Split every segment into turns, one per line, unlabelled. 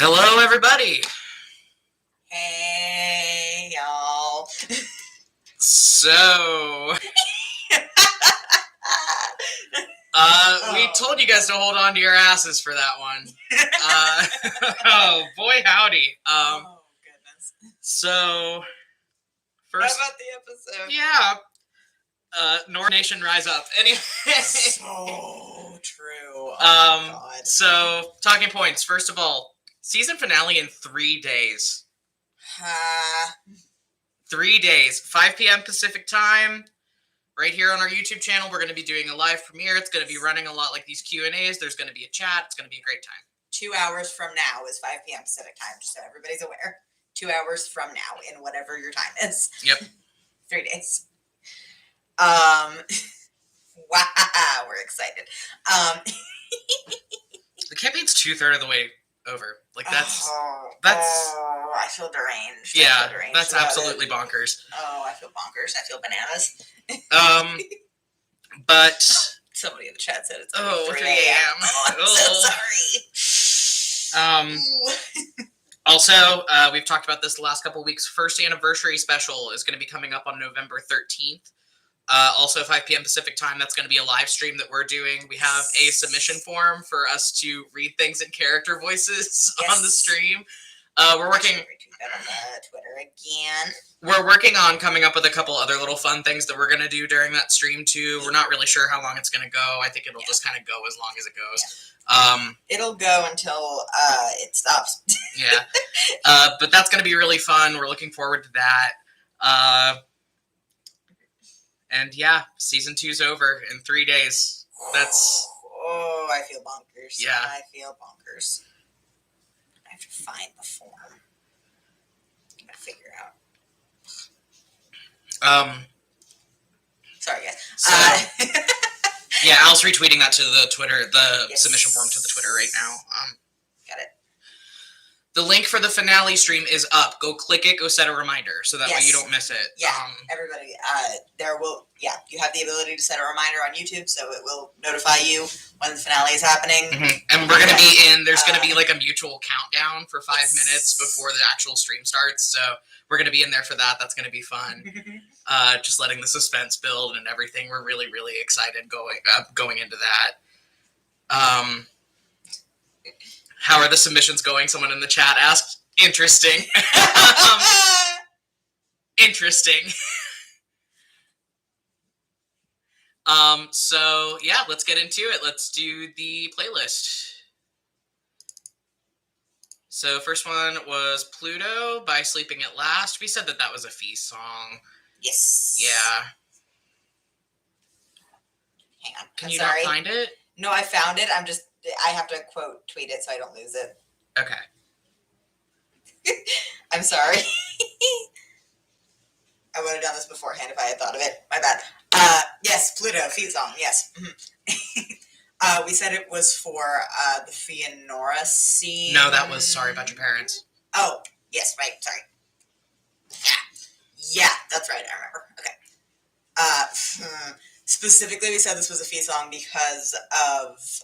Hello, everybody.
Hey, y'all.
So, we told you guys to hold on to your asses for that one. Oh, boy, howdy.
Oh, goodness.
So, first...
How about the episode?
Yeah. Nor Nation Rise Up. Anyway.
So true. Oh, my God.
So, talking points. First of all, season finale in 3 days. 3 days. 5 p.m. Pacific time. Right here on our YouTube channel, we're going to be doing a live premiere. It's going to be running a lot like these Q&As. There's going to be a chat. It's going to be a great time.
2 hours from now is 5 p.m. Pacific time, just so everybody's aware. 2 hours from now, in whatever your time is.
Yep.
3 days. Wow, we're excited.
The campaign's 2/3 of the way over. Like, that's...
Oh, I feel deranged.
Yeah, that's absolutely bonkers.
Oh, I feel bonkers. I feel bananas.
But...
Somebody in the chat said it's
3
a.m. Oh, I'm so sorry.
Also, we've talked about this the last couple of weeks. First anniversary special is going to be coming up on November 13th. Also, 5 p.m. Pacific time, that's going to be a live stream that we're doing. We have a submission form for us to read things in character voices on the stream. We're working...
on Twitter again.
We're working on coming up with a couple other little fun things that we're going to do during that stream, too. We're not really sure how long it's going to go. I think it'll just kind of go as long as it goes.
Yeah. It'll go until it stops.
Yeah. But that's going to be really fun. We're looking forward to that. And yeah, season 2's over in 3 days. That's...
Oh, I feel bonkers.
Yeah.
I feel bonkers. I have to find the form. I'm going to figure out. Sorry, guys.
So, yeah, Al's retweeting that to the Twitter, the submission form to the Twitter right now.
Got it.
The link for the finale stream is up. Go click it. Go set a reminder so that way you don't miss it.
Yeah, everybody. You have the ability to set a reminder on YouTube, so it will notify you when the finale is happening.
Mm-hmm. And we're going to be in, there's going to be like a mutual countdown for 5 minutes before the actual stream starts. So we're going to be in there for that. That's going to be fun. Just letting the suspense build and everything. We're really, really excited going into that. How are the submissions going? Someone in the chat asked. Interesting. Interesting. So, yeah, let's get into it. Let's do the playlist. So, first one was Pluto by Sleeping at Last. We said that was a Feast song.
Yes.
Yeah.
Hang on.
Can you not find it?
No, I found it. I have to tweet it so I don't lose it.
Okay.
I'm sorry. I would have done this beforehand if I had thought of it. My bad. Yes, Pluto, Fee song, yes. We said it was for the Fionora scene.
No, that was Sorry About Your Parents.
Oh, yes, right, sorry. Yeah, that's right, I remember. Okay. Specifically, we said this was a Fee song because of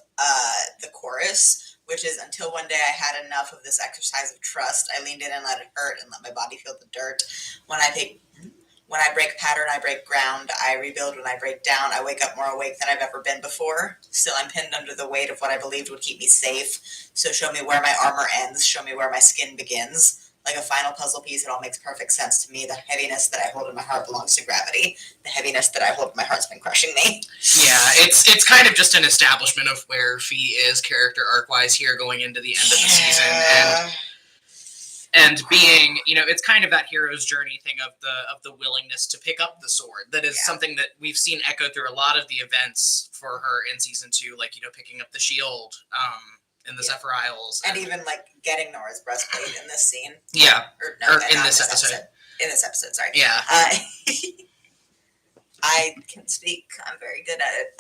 the chorus, which is, until one day I had enough of this exercise of trust. I leaned in and let it hurt and let my body feel the dirt. When I break pattern, I break ground. I rebuild when I break down. I wake up more awake than I've ever been before. Still, I'm pinned under the weight of what I believed would keep me safe. So show me where my armor ends. Show me where my skin begins. Like a final puzzle piece, it all makes perfect sense to me. The heaviness that I hold in my heart belongs to gravity. The heaviness that I hold in my heart's been crushing me.
Yeah, it's kind of just an establishment of where Fee is character arc-wise here going into the end of the season. And being, it's kind of that hero's journey thing of the willingness to pick up the sword. That is something that we've seen echo through a lot of the events for her in season 2, like, picking up the shield in the Zephyr Isles.
And even, like, getting Nora's breastplate in this scene.
Yeah.
Or
in this episode.
In this episode, sorry.
Yeah.
I can speak. I'm very good at it.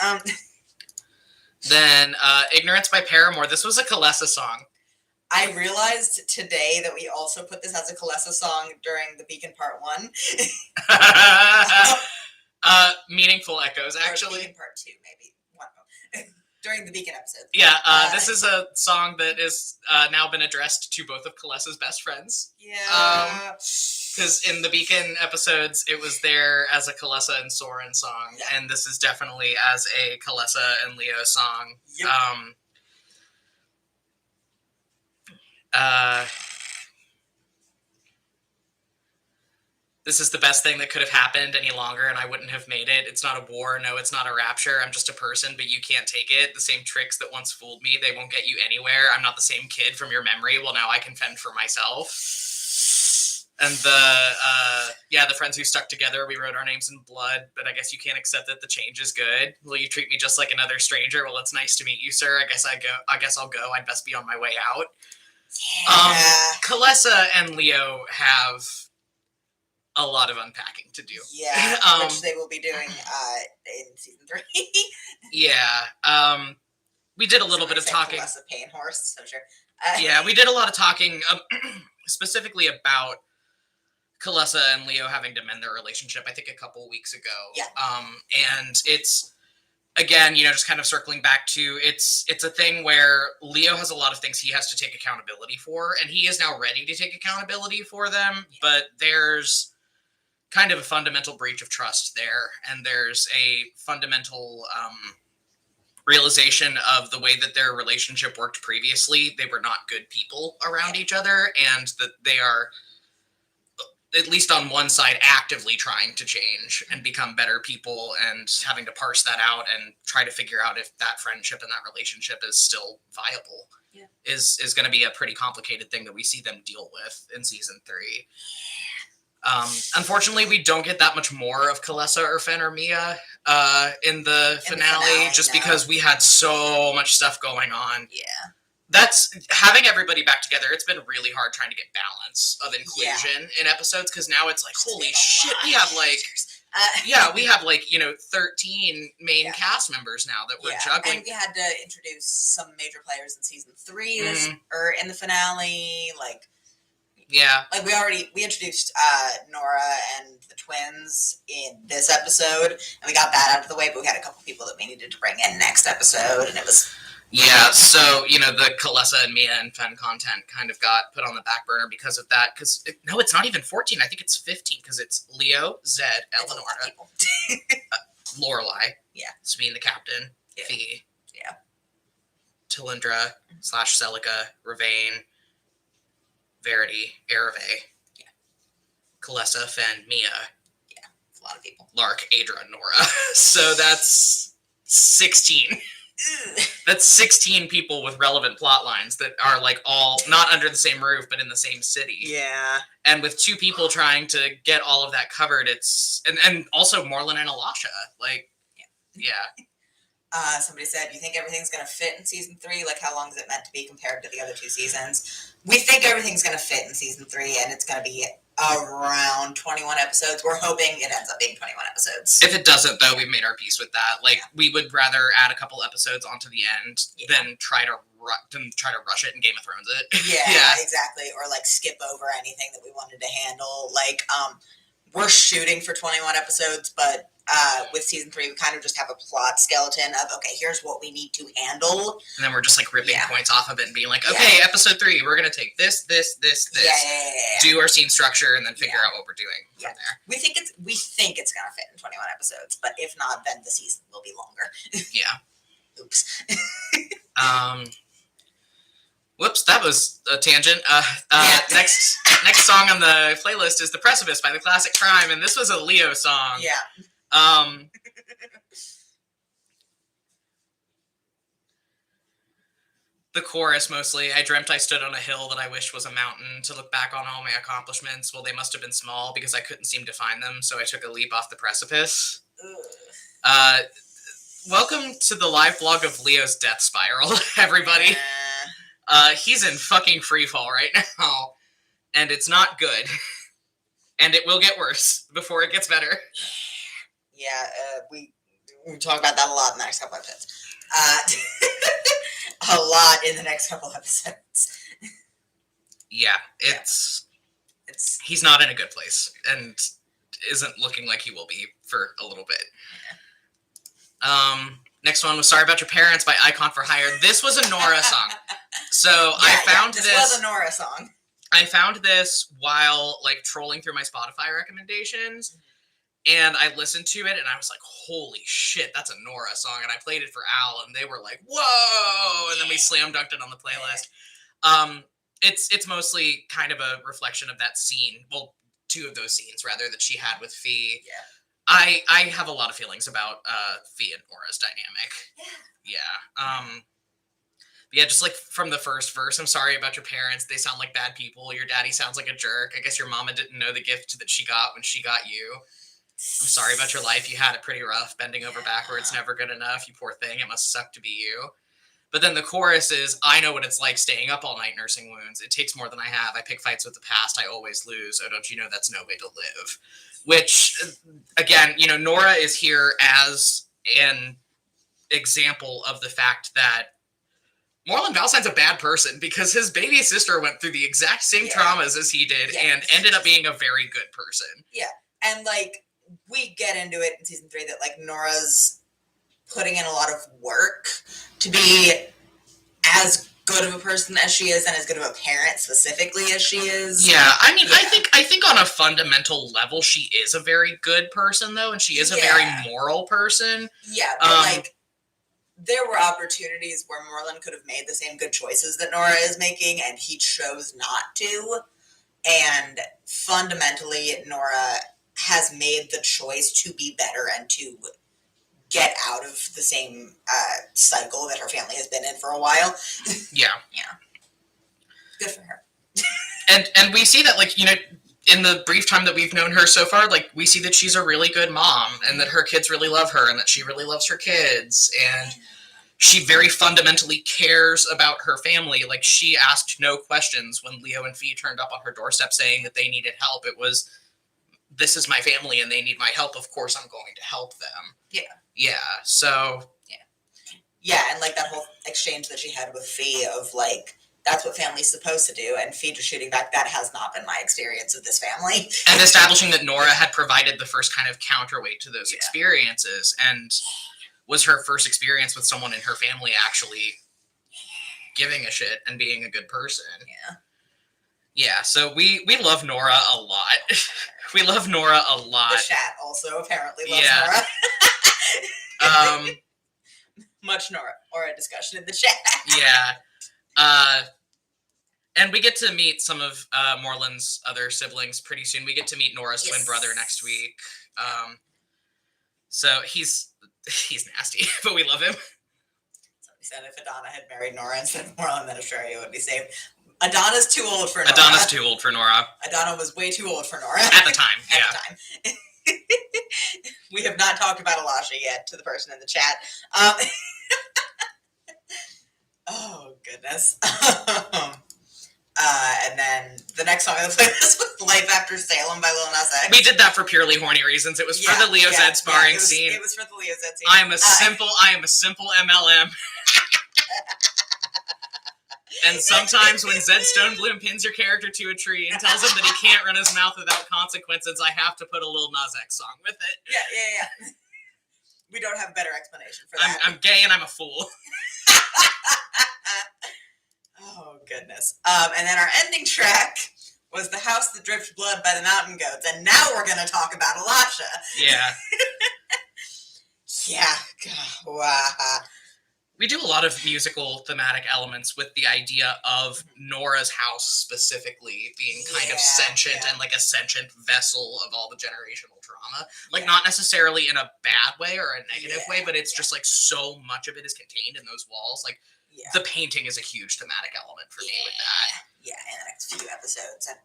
Then, Ignorance by Paramore. This was a Kalesa song.
I realized today that we also put this as a Kalesa song during the Beacon Part 1.
Meaningful echoes, actually.
Or Beacon Part 2, maybe. One of them. During the Beacon episode.
Yeah, this is a song that is now been addressed to both of Kalessa's best friends.
Yeah.
Because in the Beacon episodes, it was there as a Kalessa and Soren song, and this is definitely as a Kalessa and Leo song.
Yep.
This is the best thing that could have happened any longer, and I wouldn't have made it. It's not a war. No, it's not a rapture. I'm just a person, but you can't take it. The same tricks that once fooled me, they won't get you anywhere. I'm not the same kid from your memory. Well, now I can fend for myself. And the friends who stuck together, we wrote our names in blood, but I guess you can't accept that the change is good. Will you treat me just like another stranger? Well, it's nice to meet you, sir. I guess I'll go. I'd best be on my way out.
Yeah.
Kalessa and Leo have a lot of unpacking to do.
Yeah, which they will be doing in season 3.
Yeah. We did a little bit of talking.
Kalessa Pain Horse, so sure.
Yeah, we did a lot of talking specifically about Kalessa and Leo having to mend their relationship, I think a couple weeks ago.
Yeah.
And it's, again, just kind of circling back to, it's a thing where Leo has a lot of things he has to take accountability for, and he is now ready to take accountability for them, but there's kind of a fundamental breach of trust there, and there's a fundamental realization of the way that their relationship worked previously. They were not good people around each other, and that they are, at least on one side, actively trying to change and become better people, and having to parse that out and try to figure out if that friendship and that relationship is still viable.
Yeah.
is going to be a pretty complicated thing that we see them deal with in season 3. Unfortunately, we don't get that much more of Kalessa or Fen or Mia in the finale, just because we had so much stuff going on.
Yeah.
That's having everybody back together. It's been really hard trying to get balance of inclusion in episodes, because now it's like, holy shit, we have we have 13 main cast members now that we're juggling.
And we had to introduce some major players in season 3 or in the finale, we introduced Nora and the twins in this episode, and we got that out of the way, but we had a couple people that we needed to bring in next episode, and it was...
Yeah, so, the Kalessa and Mia and Fen content kind of got put on the back burner because of that, because, no, it's not even 14, I think it's 15, because it's Leo, Zed, Eleanor, Lorelai, Sabine the Captain, Fee, Tilindra / Celica, Ravane, Verity, Ereve, Kalessa, Fen, Mia.
Yeah, it's a lot of people.
Lark, Adra, Nora. So that's 16. That's 16 people with relevant plot lines that are all not under the same roof, but in the same city.
Yeah.
And with 2 people trying to get all of that covered, it's and also Morlin and Elisha.
Somebody said, "You think everything's going to fit in season 3? How long is it meant to be compared to the other 2 seasons?" We think everything's going to fit in season 3, and it's going to be around 21 episodes. We're hoping it ends up being 21 episodes.
If it doesn't, though, we've made our peace with that. We would rather add a couple episodes onto the end than try to rush it and Game of Thrones it.
Yeah, exactly. Or skip over anything that we wanted to handle. We're shooting for 21 episodes, but with season 3, we kind of just have a plot skeleton of, okay, here's what we need to handle.
And then we're just ripping points off of it and being okay, episode 3, we're going to take this. Do our scene structure and then figure out what we're doing from there.
We think it's going to fit in 21 episodes, but if not, then the season will be longer.
Yeah.
Oops.
Whoops, that was a tangent. Next song on the playlist is The Precipice by The Classic Crime, and this was a Leo song.
Yeah.
The chorus, mostly. I dreamt I stood on a hill that I wished was a mountain to look back on all my accomplishments. Well, they must have been small because I couldn't seem to find them, so I took a leap off the precipice. Welcome to the live blog of Leo's death spiral, everybody. He's in fucking freefall right now, and it's not good. And it will get worse before it gets better.
Yeah, we talk about that a lot in the next couple episodes. A lot in the next couple episodes.
Yeah, he's not in a good place, and isn't looking like he will be for a little bit. Next one was Sorry About Your Parents by Icon for Hire. This was a Nora song. So I found
this was a Nora song.
I found this while like trolling through my Spotify recommendations, and I listened to it and I was like, holy shit, that's a Nora song. And I played it for Al and they were like, whoa, and then we slam dunked it on the playlist. It's mostly kind of a reflection of that scene. Well, two of those scenes rather that she had with Fee.
Yeah.
I have a lot of feelings about Fee and Nora's dynamic. Yeah. Just like from the first verse, I'm sorry about your parents. They sound like bad people. Your daddy sounds like a jerk. I guess your mama didn't know the gift that she got when she got you. I'm sorry about your life. You had it pretty rough. Bending over backwards, never good enough. You poor thing. It must suck to be you. But then the chorus is, I know what it's like staying up all night nursing wounds. It takes more than I have. I pick fights with the past. I always lose. Oh, don't you know that's no way to live? Which, again, Nora is here as an example of the fact that Moreland Valsine's a bad person because his baby sister went through the exact same traumas as he did and ended up being a very good person.
Yeah. And, we get into it in season 3 that, Nora's putting in a lot of work to be as good of a person as she is and as good of a parent specifically as she is.
Yeah, I think on a fundamental level she is a very good person though, and she is a very moral person.
Yeah, but there were opportunities where Moreland could have made the same good choices that Nora is making and he chose not to. And fundamentally Nora has made the choice to be better and to get out of the same cycle that her family has been in for a while.
Yeah.
Good for her.
and we see that, in the brief time that we've known her so far, we see that she's a really good mom and that her kids really love her and that she really loves her kids. And she very fundamentally cares about her family. She asked no questions when Leo and Fee turned up on her doorstep saying that they needed help. It was, this is my family and they need my help. Of course I'm going to help them. Yeah, so...
Yeah, and, that whole exchange that she had with Fee of, that's what family's supposed to do, and Fee just shooting back, that has not been my experience of this family.
And establishing that Nora had provided the first kind of counterweight to those experiences, and was her first experience with someone in her family actually giving a shit and being a good person. Yeah, so we love Nora a lot. We love Nora a lot.
The chat also apparently loves Nora. Much Nora or a discussion in the chat.
And we get to meet some of Moreland's other siblings pretty soon. We get to meet Nora's twin brother next week. So he's nasty, but we love him.
Somebody said if Adana had married Nora instead of Moreland, then Australia would be saved. Adana's too old for Nora.
Adana's too old for Nora.
Adana was way too old for Nora.
At the time,
At the time. We have not talked about Alasha yet to the person in the chat. Oh, goodness. And then the next song on the playlist was Life After Salem by Lil Nas X.
We did that for purely horny reasons. It was for the Leo Zed sparring scene.
It was for the Leo Zed scene.
I am a simple MLM. And sometimes when Zed Stonebloom pins your character to a tree and tells him that he can't run his mouth without consequences, I have to put a Lil Nas X song with it.
Yeah. We don't have a better explanation for that.
I'm gay and I'm a fool.
Oh, goodness. And then our ending track was The House That Dripped Blood by the Mountain Goats. And now we're going to talk about Alasha.
Yeah.
Yeah. Wow.
We do a lot of musical thematic elements with the idea of Nora's house specifically being kind of sentient and a sentient vessel of all the generational trauma. Not necessarily in a bad way or a negative way, but it's just so much of it is contained in those walls. The painting is a huge thematic element for me with that.
Yeah, in the next few episodes and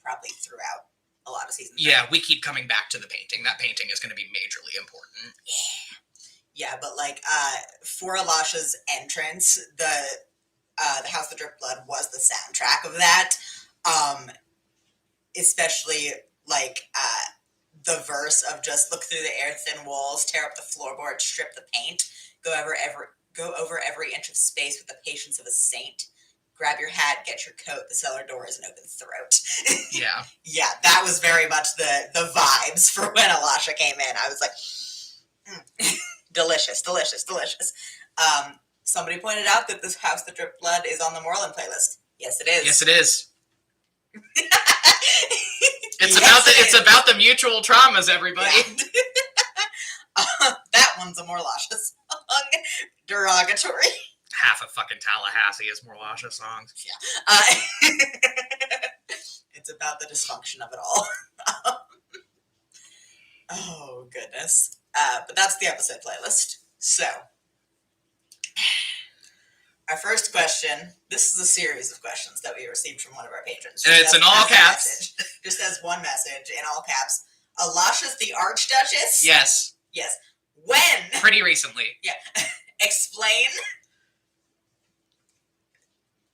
probably throughout a lot of seasons.
Yeah, we keep coming back to the painting. That painting is going to be majorly important.
Yeah, but for Alasha's entrance, the House That Dripped Blood was the soundtrack of that. Especially the verse of just look through the air-thin walls, tear up the floorboards, strip the paint, go over every inch of space with the patience of a saint. Grab your hat, get your coat, the cellar door is an open throat.
Yeah.
Yeah, that was very much the vibes for when Alasha came in. I was like, Delicious. Somebody pointed out that this House That Dripped Blood is on the Moreland playlist. Yes, it is.
Yes, it is. It's about the mutual traumas, everybody.
Yeah. That one's a Morlasha song. Derogatory.
Half of fucking Tallahassee is Morlasha songs.
Yeah. It's about the dysfunction of it all. Oh, goodness. But that's the episode playlist. So, our first question, this is a series of questions that we received from one of our patrons.
And it's in all caps.
Just as one message in all caps. Alasha's the Archduchess?
Yes.
Yes. When?
Pretty recently.
Yeah. Explain.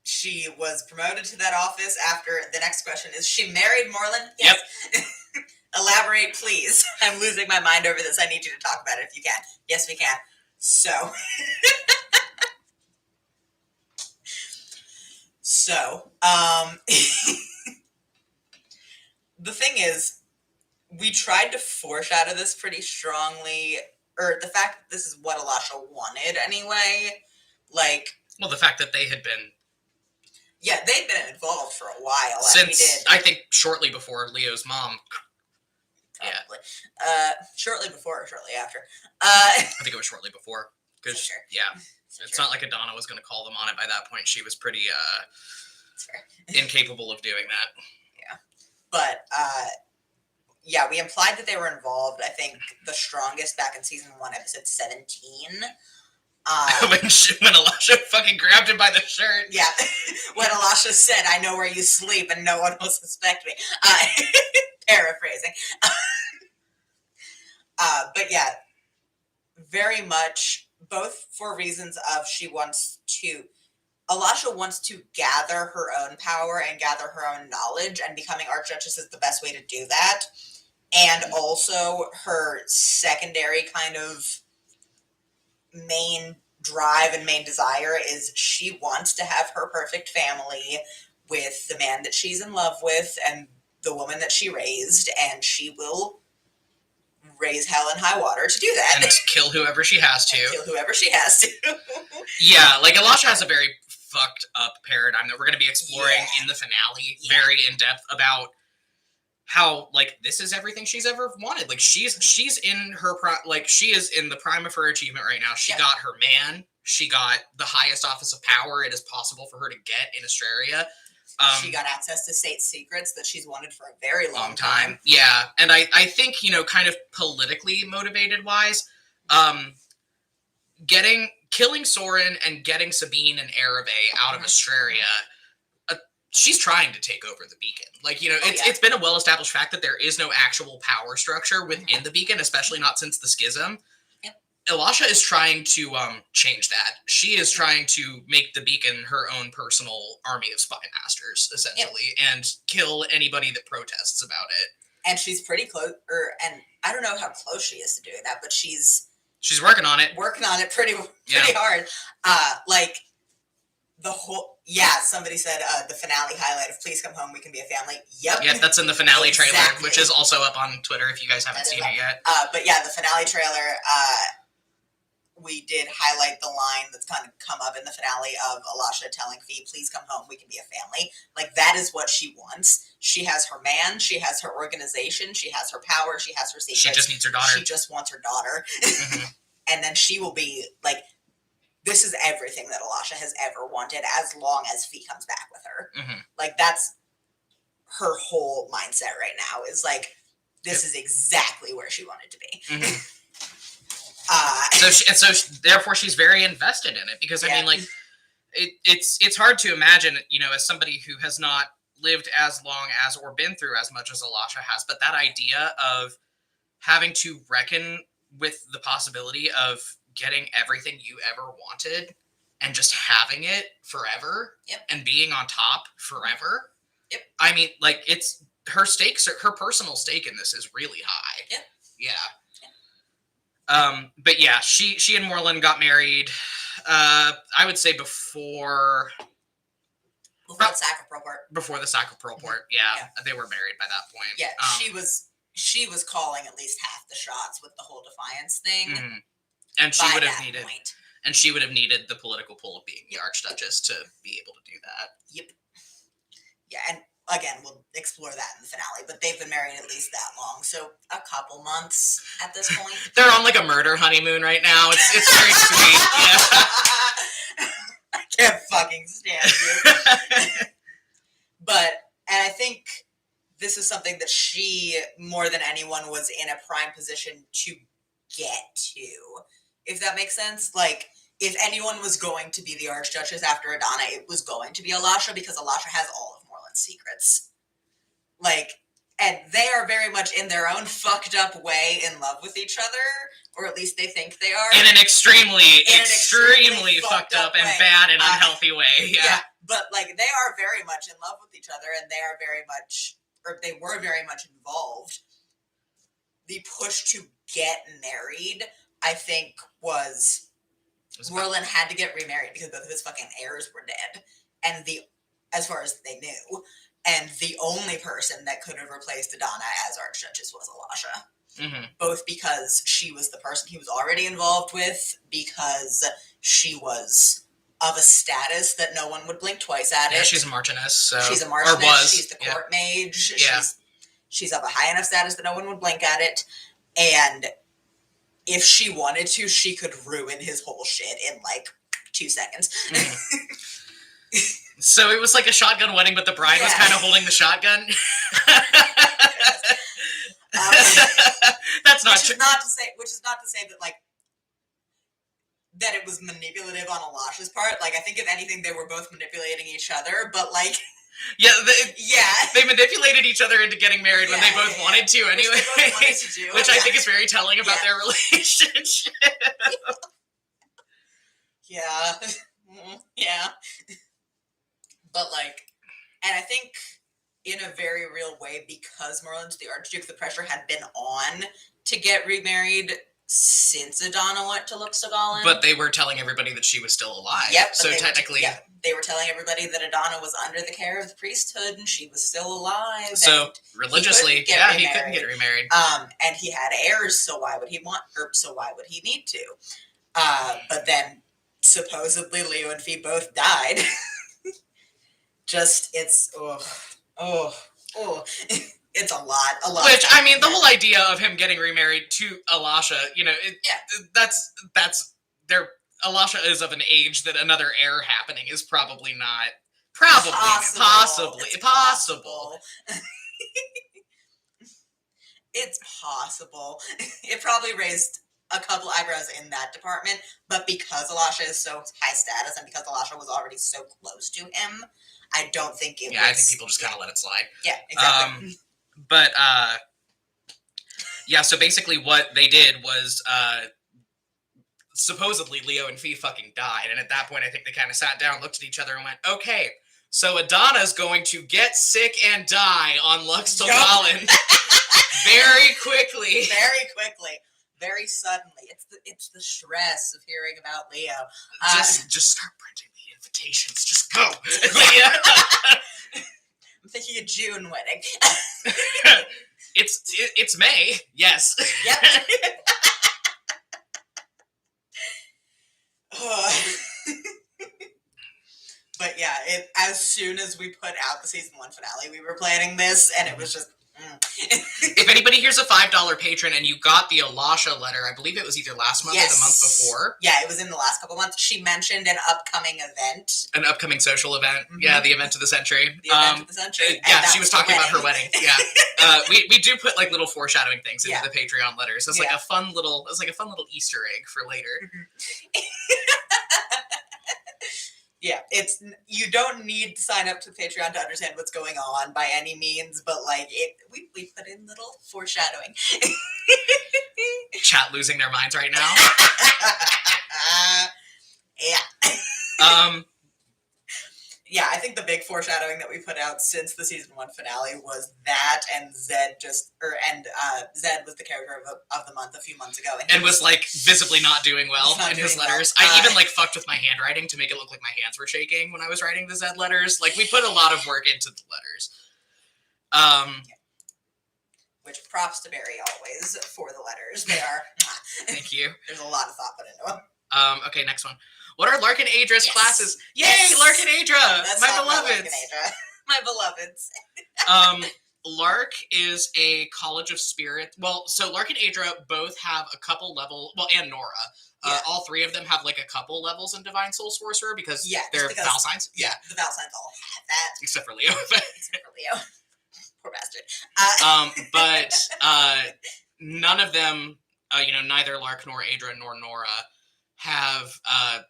She was promoted to that office after, the next question is, she married Moreland? Yes. Yep. Elaborate, please. I'm losing my mind over this. I need you to talk about it if you can. Yes, we can. So. The thing is, we tried to foreshadow this pretty strongly, or the fact that this is what Alasha wanted anyway. Like.
Well, the fact that they had been.
Yeah, they'd been involved for a while.
Since, I think, shortly before Leo's mom.
Probably. Yeah. Shortly before or shortly after.
I think it was shortly before. Because,
sure.
Yeah. It's not like Adana was going to call them on it by that point. She was pretty
fair.
Incapable of doing that.
Yeah. But, yeah, we implied that they were involved, I think, the strongest back in season 1, episode 17.
When Alasha fucking grabbed him by the shirt.
Yeah. When Alasha said, I know where you sleep and no one will suspect me. Paraphrasing. But yeah, very much, both for reasons of Alasha wants to gather her own power and gather her own knowledge, and becoming Archduchess is the best way to do that. And also her secondary kind of main drive and main desire is she wants to have her perfect family with the man that she's in love with and the woman that she raised, and she will raise hell and high water to do that.
And kill whoever she has to. Yeah, like Alasha has a very fucked up paradigm that we're going to be exploring in the finale very in depth about how, like, this is everything she's ever wanted. Like, she's in her she is in the prime of her achievement right now. She got her man. She got the highest office of power it is possible for her to get in Australia.
She got access to state secrets that she's wanted for a very long time.
Yeah, and I think, kind of politically motivated wise, killing Soren and getting Sabine and Arabe out of Australia, she's trying to take over the Beacon. Like, it's been a well-established fact that there is no actual power structure within the Beacon, especially not since the Schism.
Yep.
Alasha is trying to change that. She is trying to make the Beacon her own personal army of spy masters, essentially, and kill anybody that protests about it.
And she's pretty close, and I don't know how close she is to doing that, but she's
working on it.
Pretty hard. Like, the whole... Yeah, somebody said the finale highlight of Please Come Home, We Can Be a Family. Yep.
Yeah, that's in the finale trailer, which is also up on Twitter if you guys haven't seen it yet.
But yeah, the finale trailer, we did highlight the line that's kind of come up in the finale of Alasha telling Fee, please come home, we can be a family. Like, that is what she wants. She has her man, she has her organization, she has her power, she has her secrets.
She just needs her daughter.
She just wants her daughter. And then she will be, like... This is everything that Alasha has ever wanted as long as Fee comes back with her. Like, that's her whole mindset right now is, like, this is exactly where she wanted to be.
Therefore, she's very invested in it because, I mean, like, it's hard to imagine, as somebody who has not lived as long as or been through as much as Alasha has, but that idea of having to reckon with the possibility of getting everything you ever wanted and just having it forever and being on top forever. I mean, like, it's her personal stake in this is really high. But yeah, she and Moreland got married, I would say before
the sack of Pearlport.
Before the sack of Pearlport, they were married by that point.
Yeah, she was calling at least half the shots with the whole Defiance thing.
And she
by
would have
that
needed,
point.
and she would have needed the political pull of being the Archduchess to be able to do that.
Yep. Yeah, and again, we'll explore that in the finale, but they've been married at least that long, so a couple months at this point.
They're on like a murder honeymoon right now. It's very sweet. Yeah.
I can't fucking stand you. And I think this is something that she, more than anyone, was in a prime position to get to, if that makes sense. Like, if anyone was going to be the Archduchess after Adana, it was going to be Alasha, because Alasha has all of Morland's secrets. Like, and they are very much in their own fucked up way in love with each other, or at least they think they are.
In an extremely fucked up and bad and unhealthy way. Yeah.
But like, they are very much in love with each other, and they are very much, or they were very much involved. The push to get married, I think, was Morland had to get remarried because both of his fucking heirs were dead, and as far as they knew, and the only person that could have replaced Adana as Archduchess was Alasha.
Mm-hmm.
Both because she was the person he was already involved with, because she was of a status that no one would blink twice at it.
Yeah, she's a Marchioness. So.
She's a Marchioness.
Or was.
She's the court mage.
Yeah.
She's of a high enough status that no one would blink at it. And if she wanted to, she could ruin his whole shit in like 2 seconds.
Mm-hmm. So it was like a shotgun wedding, but the bride was kind of holding the shotgun. That's not true.
Which is not to say that like that it was manipulative on Alasha's part. Like, I think if anything, they were both manipulating each other. But like, they manipulated each other into getting married when they both wanted to anyway. Which I think is very telling about their relationship. Yeah. But like, and I think in a very real way, because Morland's the Archduke, the pressure had been on to get remarried since Adana went to Luxtagallen. But they were telling everybody that she was still alive. Yep. So technically... they were telling everybody that Adana was under the care of the priesthood and she was still alive. So religiously, he couldn't get remarried. And he had heirs, so why would he need to? But then, supposedly, Leo and Fee both died. It's a lot. Which, I mean, the whole idea of him getting remarried to Alasha, that's Alasha is of an age that another heir happening is probably not, possible. It's possible. It probably raised a couple eyebrows in that department, but because Alasha is so high status and because Alasha was already so close to him, I don't think it was... I think people just kind of let it slide. Yeah, exactly. So basically what they did was, supposedly Leo and Fee fucking died, and at that point I think they kind of sat down, looked at each other, and went, okay, so Adana's going to get sick and die on Luxtagallen very quickly. Very suddenly. It's the stress of hearing about Leo. Just start printing the invitations. Just go. I'm thinking a June wedding. It's May. Yes. Yep. But yeah, as soon as we put out the season 1 finale, we were planning this, and it was just... If anybody here's a $5 patron and you got the Alasha letter, I believe it was either last month or the month before. Yeah, it was in the last couple months. She mentioned an upcoming event. An upcoming social event. Mm-hmm. Yeah, the event of the century. She was talking about her wedding. Yeah. We do put like little foreshadowing things into the Patreon letters. It's like a fun little Easter egg for later. Yeah, you don't need to sign up to Patreon to understand what's going on by any means, but like we put in little foreshadowing. Chat losing their minds right now. Yeah, I think the big foreshadowing that we put out since the season 1 finale was that, and Zed Zed was the character of the month a few months ago, and was like visibly not doing well in his letters. I even like fucked with my handwriting to make it look like my hands were shaking when I was writing the Zed letters. Like we put a lot of work into the letters. which props to Barry always for the letters. They are.
Thank you.
There's a lot of thought put into them.
Okay, next one. What are Larkin Adra's classes? Yay,
Yes.
Larkin Adra!
Let's
My
talk about
beloveds!
Larkin Adra. My beloveds.
Lark is a College of Spirit. Well, so Lark and Adra both have a couple level. Well, and Nora. All three of them have like a couple levels in Divine Soul Sorcerer because they're Val signs.
Yeah, the Val signs all have that.
Except for Leo.
Except for Leo. Poor bastard.
But none of them, neither Lark nor Adra nor Nora have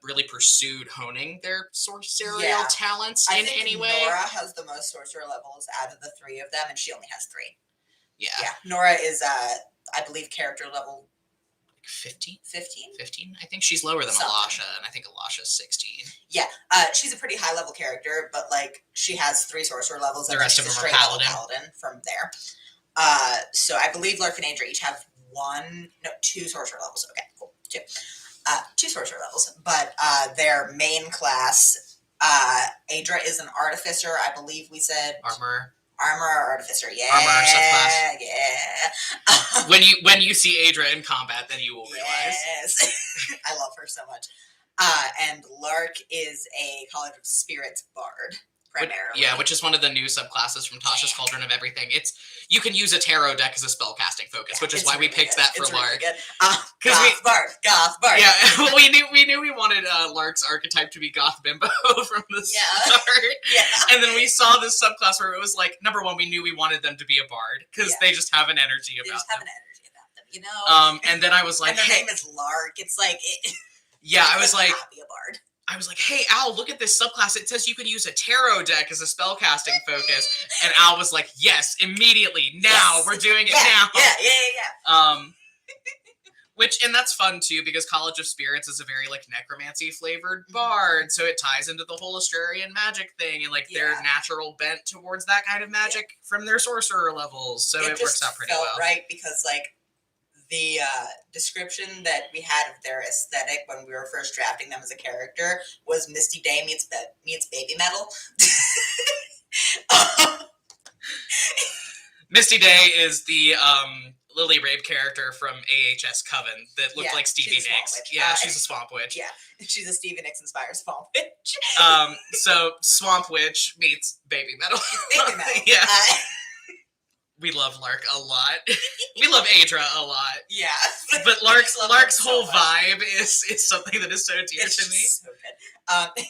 really pursued honing their sorcerial talents in any way.
Nora has the most sorcerer levels out of the three of them, and she only has 3.
Yeah.
Nora is, I believe, character level
15?
15?
15? I think she's lower than Alasha, and I think Alasha's 16.
Yeah. She's a pretty high level character, but like she has 3 sorcerer levels.
The rest of them are
paladin from there. So I believe Lark and Adra each have 2 sorcerer levels. Okay, cool. 2. 2 sorcerer levels, but their main class, Adra is an artificer. I believe we said
armor
or artificer. Yeah,
armor subclass.
Yeah.
when you see Adra in combat, then you will realize.
Yes, I love her so much. And Lark is a College of Spirits bard. Primarily.
Which is one of the new subclasses from Tasha's Cauldron of Everything. You can use a tarot deck as a spellcasting focus, which is why we picked that for Lark.
Goth bard.
Yeah, well, we knew we wanted Lark's archetype to be Goth Bimbo from the start. Yeah. And then we saw this subclass where it was like, number one, we knew we wanted them to be a bard because they just have an energy about them. And then I was like,
and their name is Lark. It's like,
I was like,
not be a bard.
I was like, hey, Al, look at this subclass. It says you can use a tarot deck as a spellcasting focus. And Al was like, yes, immediately. Now. We're doing it now.
Yeah.
And that's fun, too, because College of Spirits is a very, like, necromancy-flavored bard. So it ties into the whole Astrarian magic thing and, like, their natural bent towards that kind of magic from their sorcerer levels. So it works out pretty well.
Right, because, like, the description that we had of their aesthetic when we were first drafting them as a character was Misty Day meets baby metal.
Misty Day is the Lily Rabe character from AHS Coven that looked like Stevie Nicks. Yeah, she's a swamp witch.
Yeah, she's a Stevie Nicks inspired swamp witch.
So swamp witch meets baby metal.
Baby metal.
Yeah. We love Lark a lot. We love Adra a lot.
Yeah.
But Lark's whole vibe is something that is so dear to me.
So good.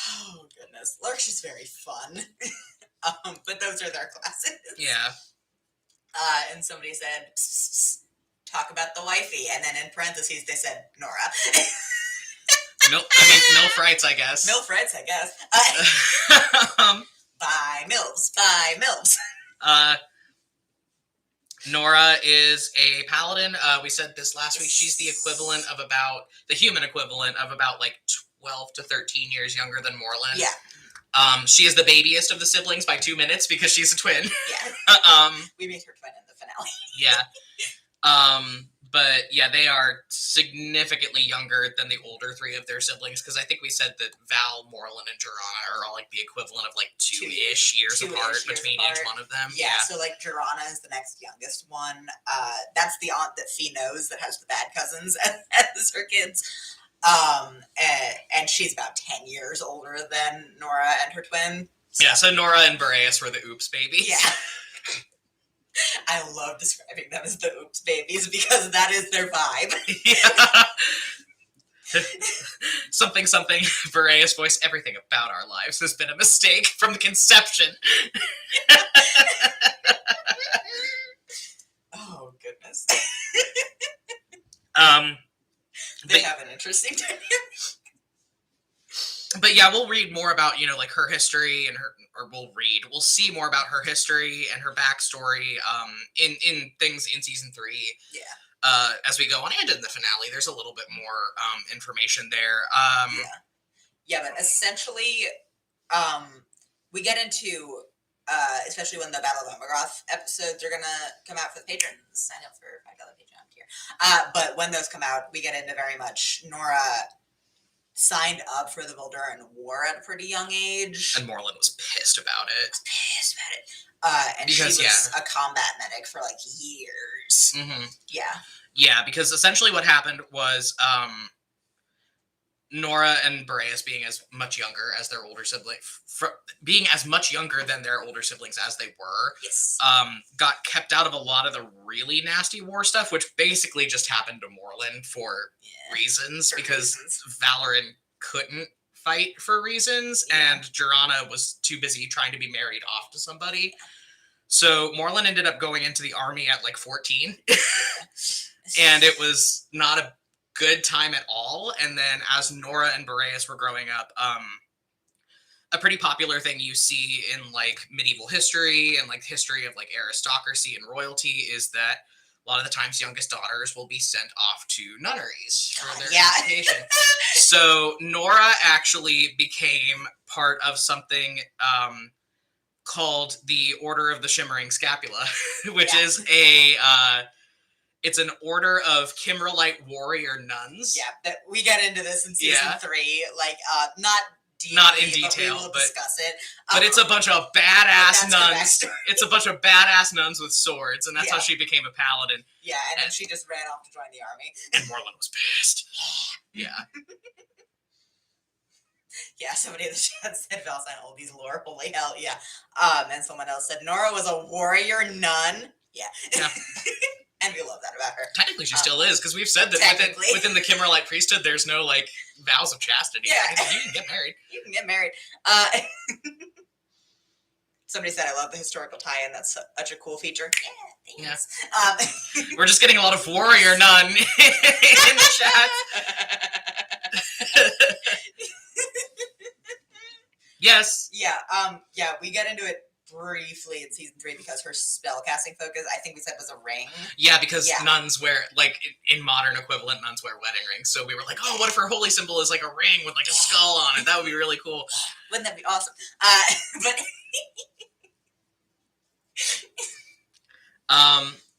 Oh, goodness. Lark's just very fun. But those are their classes.
Yeah.
And somebody said, psst, psst, talk about the wifey. And then in parentheses, they said, Nora.
MILF rights, I guess.
MILF rights, I guess. By MILFs.
Nora is a paladin. We said this last week. She's the human equivalent of about like 12 to 13 years younger than Moreland.
Yeah.
She is the babyest of the siblings by 2 minutes because she's a twin.
Yeah. We made her twin in the finale.
Yeah. But yeah, they are significantly younger than the older 3 of their siblings because I think we said that Val, Moreland, and Jorana are all like the equivalent of like 2-ish years apart between each one of them.
Yeah, so like Jorana is the next youngest one. That's the aunt that Fee knows that has the bad cousins as her kids. And she's about 10 years older than Nora and her twin.
So Nora and Boreas were the oops babies.
Yeah. I love describing them as the oops babies because that is their vibe.
Yeah. something, Boreas voice, everything about our lives has been a mistake from the conception.
Oh, goodness. They have an interesting dynamic.
But yeah, we'll read more about, like her history and we'll see more about her history and her backstory in things in season 3.
Yeah.
As we go on and in the finale, there's a little bit more information there.
Yeah, but essentially, we get into, especially when the Battle of Amaroth episodes are going to come out for the patrons. Sign up for $5 Patreon tier. But when those come out, we get into very much Nora signed up for the Volduran War at a pretty young age.
And Morlun was pissed about it.
And
Because,
she was a combat medic for like years.
Mm-hmm.
Yeah.
Yeah, because essentially what happened was Nora and Boreas being as much younger as their older sibling, being as much younger than their older siblings as they were,
Yes.
got kept out of a lot of the really nasty war stuff, which basically just happened to Morlun for reasons, because Valoran couldn't fight for reasons, and Jorana was too busy trying to be married off to somebody. So Morlun ended up going into the army at like 14, and it was not a good time at all. And then as Nora and Boreas were growing up, a pretty popular thing you see in like medieval history and like history of like aristocracy and royalty is that a lot of the times youngest daughters will be sent off to nunneries for their education. So Nora actually became part of something called the Order of the Shimmering Scapula, which is it's an order of Kimmerlite warrior nuns.
Yeah, that we get into this in season 3, like not in detail, but we will discuss it.
But it's a bunch of badass nuns. It's a bunch of badass nuns with swords, and that's how she became a paladin.
Yeah, and then she just ran off to join the army.
And Morlun was pissed. Yeah.
Yeah, somebody in the chat said Valentine, oh, these lore, holy hell, yeah. And someone else said Nora was a warrior nun. Yeah. And we love that about her.
Technically, she still is, because we've said that within the Kimmerlite priesthood, there's no, like, vows of chastity.
Yeah.
You can get married.
You can get married. Somebody said, I love the historical tie-in. That's such a cool feature. Yeah, thanks.
Yeah. We're just getting a lot of warrior nun in the chat. Yes.
Yeah. Yeah, we get into it briefly in season 3 because her spellcasting focus, I think we said, was a ring.
Yeah, because nuns wear, like, in modern equivalent, nuns wear wedding rings. So we were like, oh, what if her holy symbol is like a ring with like a skull on it? That would be really cool.
Wouldn't that be awesome?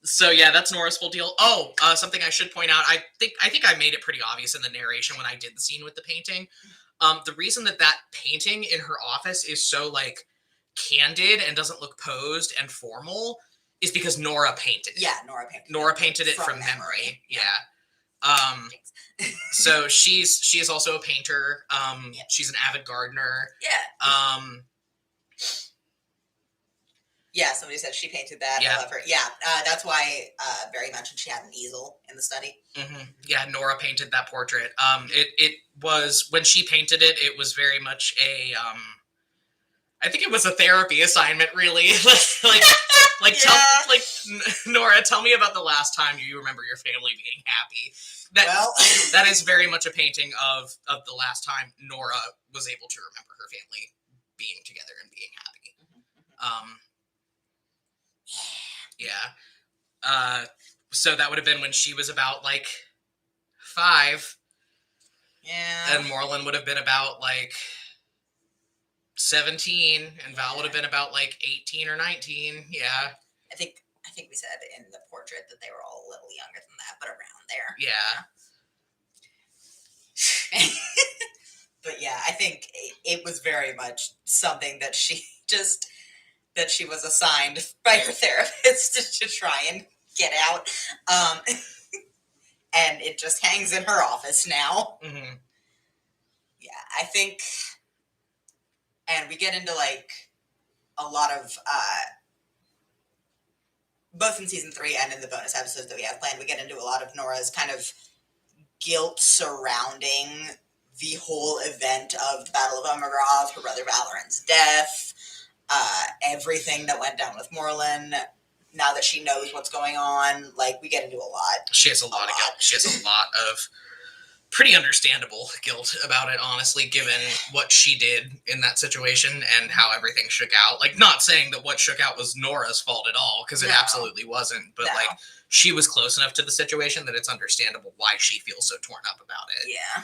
So yeah, that's Nora's whole deal. Oh, something I should point out. I think I made it pretty obvious in the narration when I did the scene with the painting. The reason that painting in her office is so like candid and doesn't look posed and formal is because Nora painted it.
Yeah,
Nora painted it from memory. Yeah. So she is also a painter. She's an avid gardener.
Yeah. Yeah, somebody said she painted that.
Yeah.
I love her. Yeah, that's why Barry mentioned she had an easel in the study.
Mm-hmm. Yeah, Nora painted that portrait. It was, when she painted it, it was very much a, I think it was a therapy assignment, really. Nora, tell me about the last time you remember your family being happy. That is very much a painting of the last time Nora was able to remember her family being together and being happy. Yeah. So that would have been when she was about like 5.
Yeah.
And Morlun would have been about like 17, and Val would have been about like 18 or 19. Yeah.
I think we said in the portrait that they were all a little younger than that, but around there.
Yeah.
But yeah, I think it was very much something that she was assigned by her therapist to try and get out. And it just hangs in her office now.
Mm-hmm.
Yeah, I think, and we get into like a lot of, both in season 3 and in the bonus episodes that we have planned, we get into a lot of Nora's kind of guilt surrounding the whole event of the Battle of Omerov, her brother Valoran's death, everything that went down with Morlun. Now that she knows what's going on, like, we get into a lot.
She has a lot of guilt. She has a lot of pretty understandable guilt about it, honestly, given what she did in that situation and how everything shook out. Like, not saying that what shook out was Nora's fault at all, because it absolutely wasn't. But, like, she was close enough to the situation that it's understandable why she feels so torn up about it.
Yeah.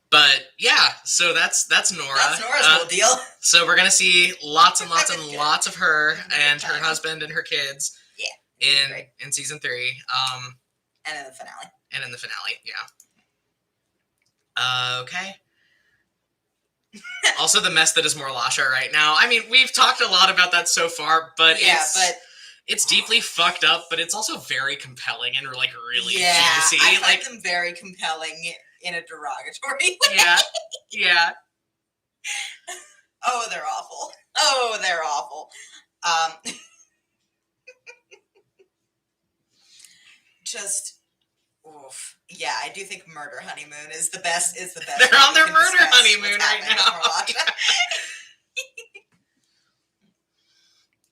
But yeah, so that's Nora.
That's Nora's whole deal.
So we're gonna see lots and lots and lots of her and her husband and her kids.
Yeah.
In season 3.
And in the finale.
And in the finale, yeah. Okay. Also, the mess that is Morlasha right now. I mean, we've talked a lot about that so far, but it's deeply fucked up, but it's also very compelling and like really juicy.
I find them very compelling in a derogatory way.
Yeah.
Oh, they're awful. Oh, they're awful. Just, oof. Yeah, I do think Murder Honeymoon is the best.
They're on their murder honeymoon right now.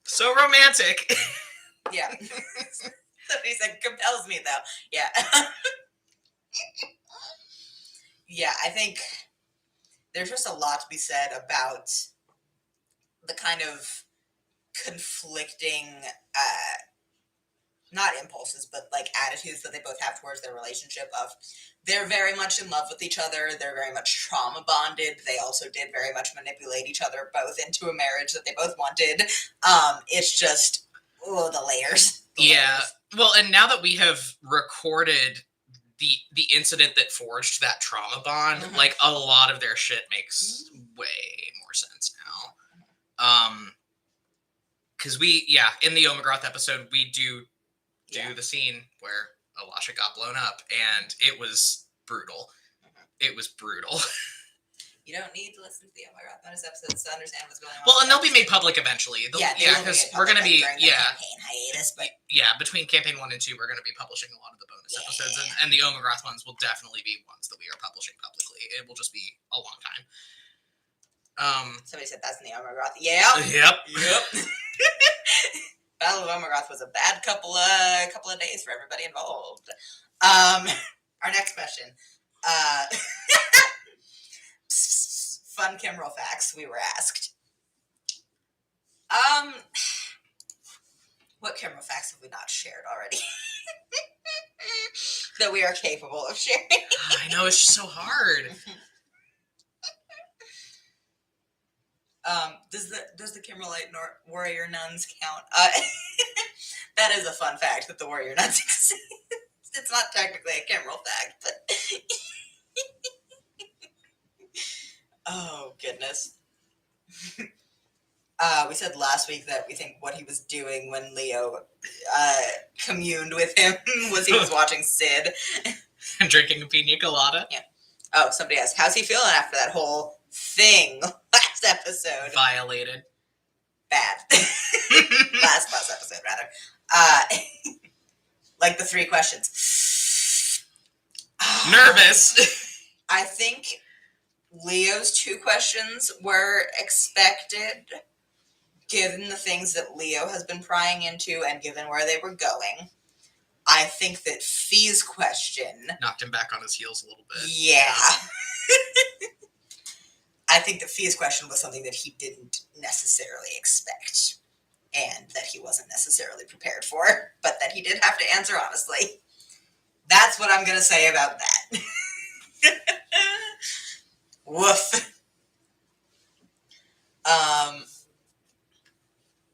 So romantic.
Yeah. Somebody said, compels me, though. Yeah. Yeah, I think there's just a lot to be said about the kind of conflicting, not impulses, but like attitudes that they both have towards their relationship of they're very much in love with each other. They're very much trauma bonded. They also did very much manipulate each other both into a marriage that they both wanted. It's just, the layers.
Layers. Well, and now that we have recorded the incident that forged that trauma bond, like a lot of their shit makes way more sense now. Because in the Omegroth episode, we do the scene where Alasha got blown up, and it was brutal. It was brutal.
You don't need to listen to the Omegroth bonus episodes to understand what's going on.
Well, and they'll be made public eventually. Because we're going to be
campaign hiatus, but
between campaign 1 and 2, we're going to be publishing a lot of the bonus episodes, and the Omegroth ones will definitely be ones that we are publishing publicly. It will just be a long time.
Somebody said that's in the Omegroth. Yeah.
Yep.
Battle of Omegroth was a bad couple of days for everybody involved. Our next question. Fun Kimmerl facts, we were asked. What Kimmerl facts have we not shared already? That we are capable of sharing.
I know, it's just so hard.
Does the Kimmerlite warrior nuns count? That is a fun fact that the warrior nuns exist. It's not technically a Kimmerl fact, but oh goodness. We said last week that we think what he was doing when Leo communed with him was he was watching Sid
and drinking a pina colada.
Yeah. Oh, somebody asked, how's he feeling after that whole thing last episode?
Violated.
Bad. Last bus episode, rather. Like the 3 questions.
Nervous.
I think Leo's 2 questions were expected, given the things that Leo has been prying into and given where they were going. I think that Fee's question
knocked him back on his heels a little bit.
Yeah. I think that Fee's question was something that he didn't necessarily expect and that he wasn't necessarily prepared for, but that he did have to answer honestly. That's what I'm going to say about that. Woof.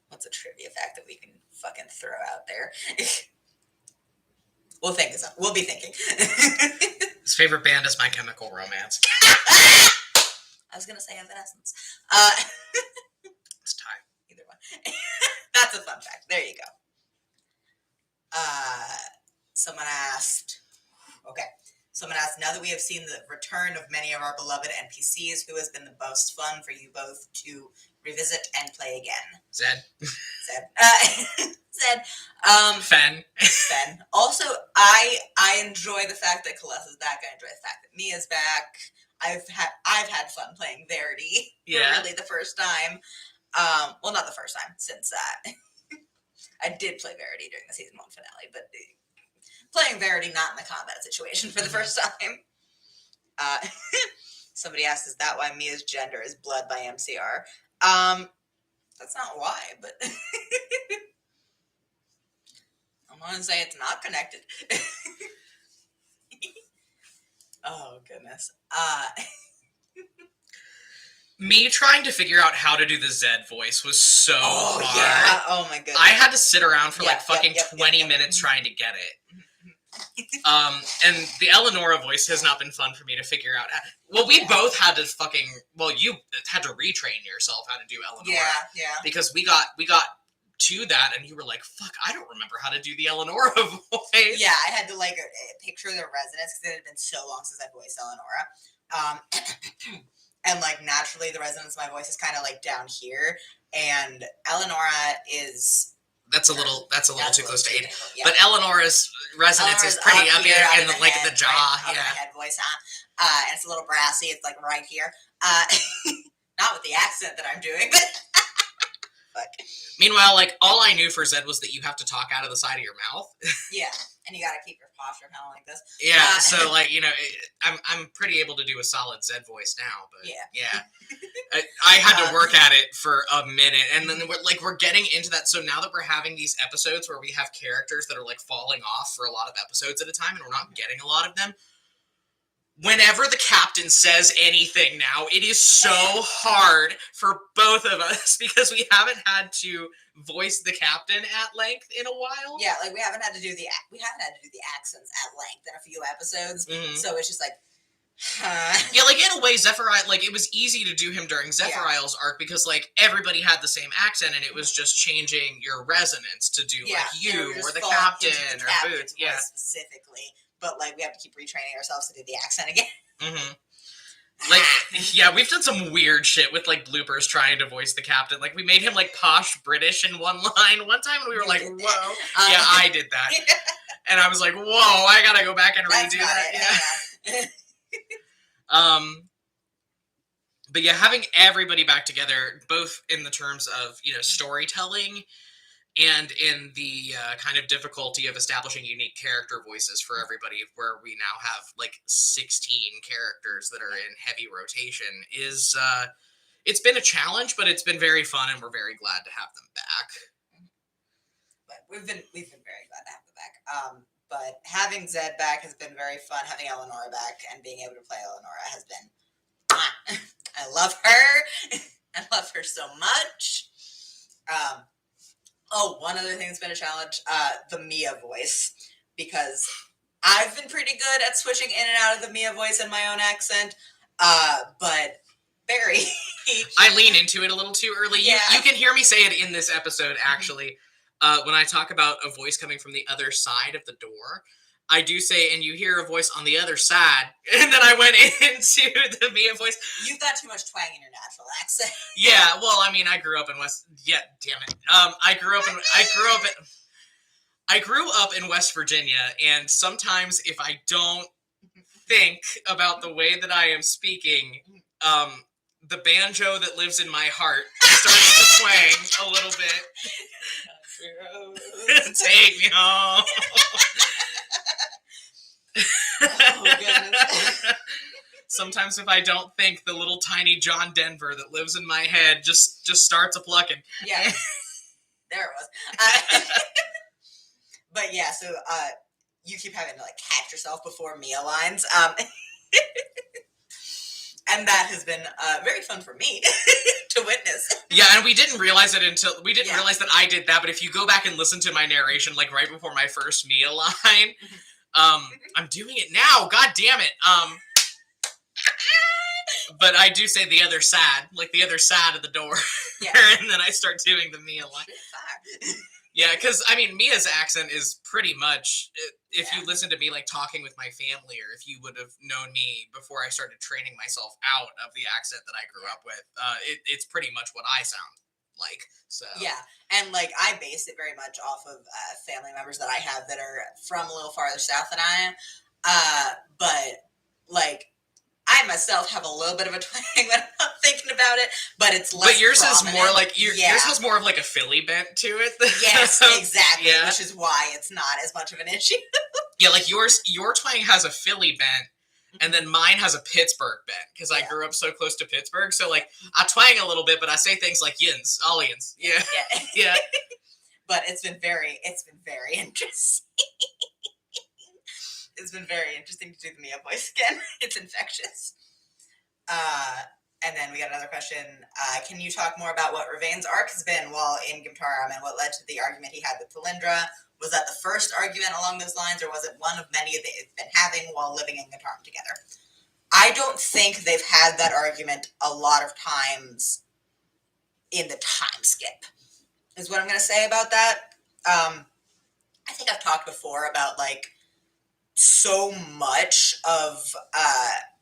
What's a trivia fact that we can fucking throw out there? We'll think of something. We'll be thinking.
His favorite band is My Chemical Romance.
I was going to say Evanescence.
It's time.
Either one. That's a fun fact. There you go. Someone asked, now that we have seen the return of many of our beloved NPCs, who has been the most fun for you both to revisit and play again?
Zed.
Zed.
Fen.
Also, I enjoy the fact that Kalessa's back. I enjoy the fact that Mia's back. I've had fun playing Verity.
Yeah.
For really the first time. Well, not the first time, since I did play Verity during the season 1 finale, but playing Verity not in the combat situation for the first time. Somebody asked, is that why Mia's gender is blood by MCR? That's not why, but I'm going to say it's not connected. Oh, goodness.
Me trying to figure out how to do the Zed voice was so hard.
Yeah. Oh, my goodness.
I had to sit around for 20 minutes trying to get it. And the Eleonora voice has not been fun for me to figure out. Well, we both had to you had to retrain yourself how to do Eleonora.
Yeah.
Because we got to that, and you were like, "Fuck, I don't remember how to do the Eleonora voice."
Yeah, I had to like picture the resonance because it had been so long since I voiced Eleonora. And like naturally, the resonance of my voice is kind of like down here, and Eleonora is.
That's a little too close to 8.
Yeah.
But Eleonora's resonance is pretty up here in the jaw.
Right,
yeah.
The head voice, and it's a little brassy. It's like right here. Not with the accent that I'm doing, but. Fuck.
Meanwhile, like all I knew for Zed was that you have to talk out of the side of your mouth.
Yeah, and you gotta keep your posture kind of like this.
Yeah, so like I'm pretty able to do a solid Zed voice now, but yeah. I had to work at it for a minute, and then we're getting into that. So now that we're having these episodes where we have characters that are like falling off for a lot of episodes at a time, and we're not getting a lot of them. Whenever the captain says anything now, it is so hard for both of us because we haven't had to voice the captain at length in a while.
Yeah, like we haven't had to do the accents at length in a few episodes, so it's just like.
Yeah, like in a way, Zephyriah, like it was easy to do him during Zephyriah's arc because like everybody had the same accent and it was just changing your resonance to do like you or the captain or Boots. Yeah,
specifically. But like we have to keep retraining ourselves to do the accent again.
Like yeah, we've done some weird shit with like bloopers trying to voice the captain. Like we made him like posh British in one line one time, and we were like, "Whoa!" Yeah, I did that, and I was like, "Whoa!" I gotta go back and redo that. Yeah. But yeah, having everybody back together, both in the terms of storytelling. And in the kind of difficulty of establishing unique character voices for everybody, where we now have like 16 characters that are in heavy rotation, is it's been a challenge, but it's been very fun, and we're very glad to have them back.
But we've been very glad to have them back. But having Zed back has been very fun. Having Eleonora back and being able to play Eleonora has been. I love her. I love her so much. Oh, one other thing that's been a challenge, the Mia voice, because I've been pretty good at switching in and out of the Mia voice in my own accent, but Barry...
I lean into it a little too early.
Yeah.
You can hear me say it in this episode, actually, when I talk about a voice coming from the other side of the door. I do say, and you hear a voice on the other side, and then I went into the Mia voice.
You've got too much twang in your natural accent.
Yeah, well, I mean, I grew up in West. Yeah, damn it. I grew up in West Virginia, and sometimes if I don't think about the way that I am speaking, the banjo that lives in my heart starts to twang a little bit. Take me home.
Oh, goodness.
Sometimes if I don't think, the little tiny John Denver that lives in my head just starts a plucking.
Yeah. There it was. But yeah, so you keep having to like catch yourself before Mia lines. And that has been very fun for me to witness.
Yeah, and we didn't realize it realize that I did that, but if you go back and listen to my narration, like right before my first Mia line, I'm doing it now, god damn it. But I do say the other side, like the other side of the door. Yeah. And then I start doing the Mia line. Yeah, because, I mean, Mia's accent is pretty much, if you listen to me, like, talking with my family, or if you would have known me before I started training myself out of the accent that I grew up with, it's pretty much what I sound like, so.
Yeah, and, like, I base it very much off of family members that I have that are from a little farther south than I am, but, like, I myself have a little bit of a twang when I'm not thinking about it, but it's less. But yours
prominent. Is more like yours has more of like a Philly bent to it.
Yes, exactly. Yeah. Which is why it's not as much of an issue.
Yeah, like your twang has a Philly bent, and then mine has a Pittsburgh bent because I grew up so close to Pittsburgh. So like I twang a little bit, but I say things like yins, all yins. Yeah, yeah.
But it's been very interesting. It's been very interesting to do the Mia voice again. It's infectious. And then we got another question. Can you talk more about what Ravain's arc has been while in Gimtaram and what led to the argument he had with Talindra? Was that the first argument along those lines, or was it one of many they've been having while living in Qatar together? I don't think they've had that argument a lot of times in the time skip, is what I'm going to say about that. I think I've talked before about, like, so much of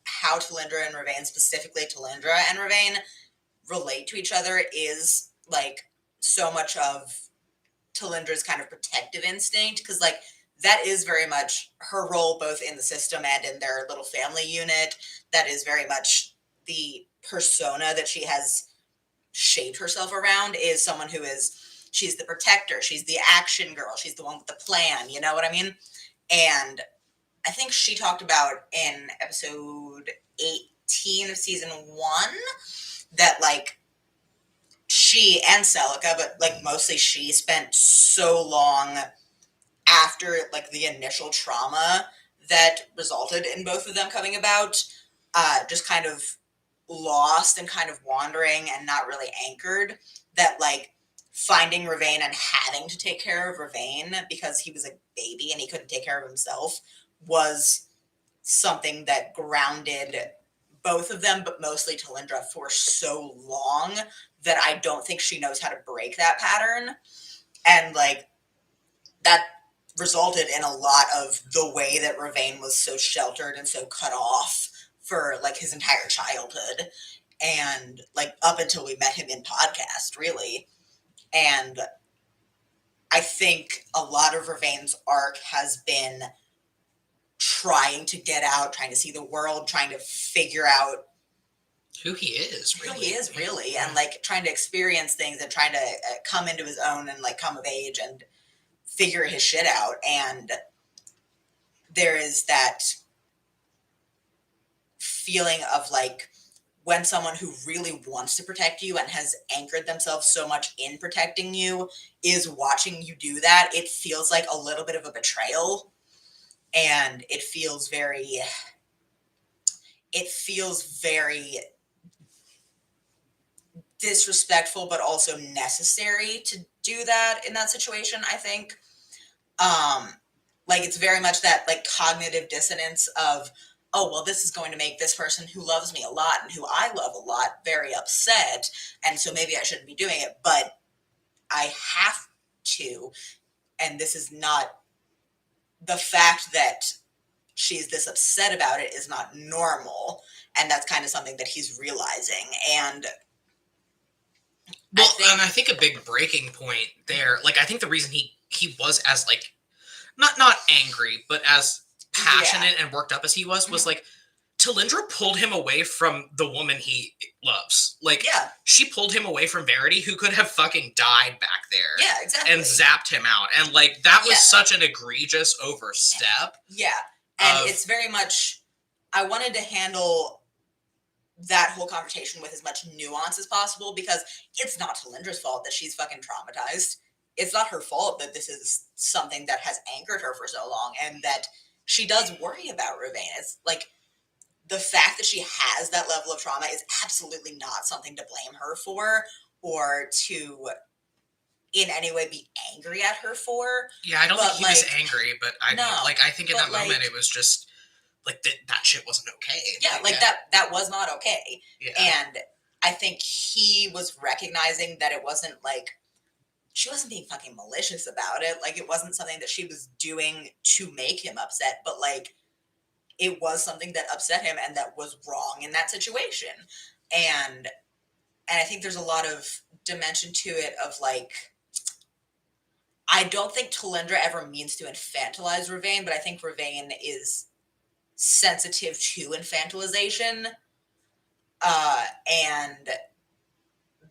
how Talindra and Ravane, specifically Talindra and Ravane, relate to each other is, like, so much of Talindra's kind of protective instinct, because, like, that is very much her role both in the system and in their little family unit. That is very much the persona that she has shaped herself around, is someone who is, she's the protector, she's the action girl, she's the one with the plan, you know what I mean? And I think she talked about in episode 18 of season 1 that, like, she and Celica, but, like, mostly she, spent so long after, like, the initial trauma that resulted in both of them coming about, just kind of lost and kind of wandering and not really anchored, that, like, finding Ravane and having to take care of Ravane because he was a baby and he couldn't take care of himself was something that grounded both of them, but mostly Talindra, for so long that I don't think she knows how to break that pattern. And, like, that resulted in a lot of the way that Ravane was so sheltered and so cut off for, like, his entire childhood. And, like, up until we met him in podcast, really. And I think a lot of Ravane's arc has been trying to get out, trying to see the world, trying to figure out
who he is, really.
Who he is, really, and, like, trying to experience things and trying to come into his own and, like, come of age and figure his shit out. And there is that feeling of, like, when someone who really wants to protect you and has anchored themselves so much in protecting you is watching you do that, it feels like a little bit of a betrayal. And it feels very disrespectful, but also necessary to do that in that situation, I think. Like, it's very much that, like, cognitive dissonance of, oh, well, this is going to make this person who loves me a lot and who I love a lot very upset, and so maybe I shouldn't be doing it, but I have to. And this is not, the fact that she's this upset about it is not normal, and that's kind of something that he's realizing. And
well, I think a big breaking point there, like, I think the reason he was as, like, not angry, but as passionate and worked up as he was like, Talindra pulled him away from the woman he loves. Like, she pulled him away from Verity, who could have fucking died back there.
Yeah, exactly.
And zapped him out. And, like, that was such an egregious overstep.
Yeah. And it's very much, I wanted to handle that whole conversation with as much nuance as possible, because it's not Talindra's fault that she's fucking traumatized. It's not her fault that this is something that has anchored her for so long, and that she does worry about Ravane. It's like, the fact that she has that level of trauma is absolutely not something to blame her for, or to in any way be angry at her for.
Yeah, I don't think he was angry, but I think in that moment it was just, like, that shit wasn't okay.
Yeah, like, that was not okay. Yeah. And I think he was recognizing that it wasn't, like, she wasn't being fucking malicious about it. Like, it wasn't something that she was doing to make him upset, but, like, it was something that upset him and that was wrong in that situation. And I think there's a lot of dimension to it of, like, I don't think Talindra ever means to infantilize Ravane, but I think Ravane is sensitive to infantilization. And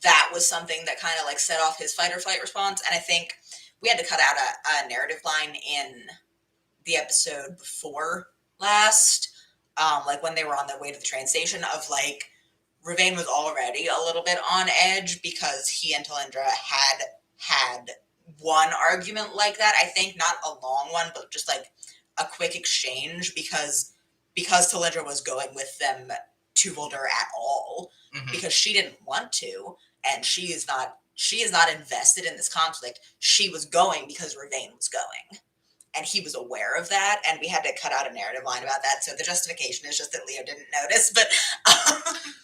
that was something that kind of, like, set off his fight or flight response. And I think we had to cut out a narrative line in the episode before last, like, when they were on their way to the train station, of, like, Ravane was already a little bit on edge because he and Talindra had one argument like that. I think not a long one, but just, like, a quick exchange, because Talindra was going with them to Voldur at all, because she didn't want to, and she is not she is not invested in this conflict. She was going because Ravain was going. And he was aware of that, and we had to cut out a narrative line about that. So the justification is just that Leo didn't notice, but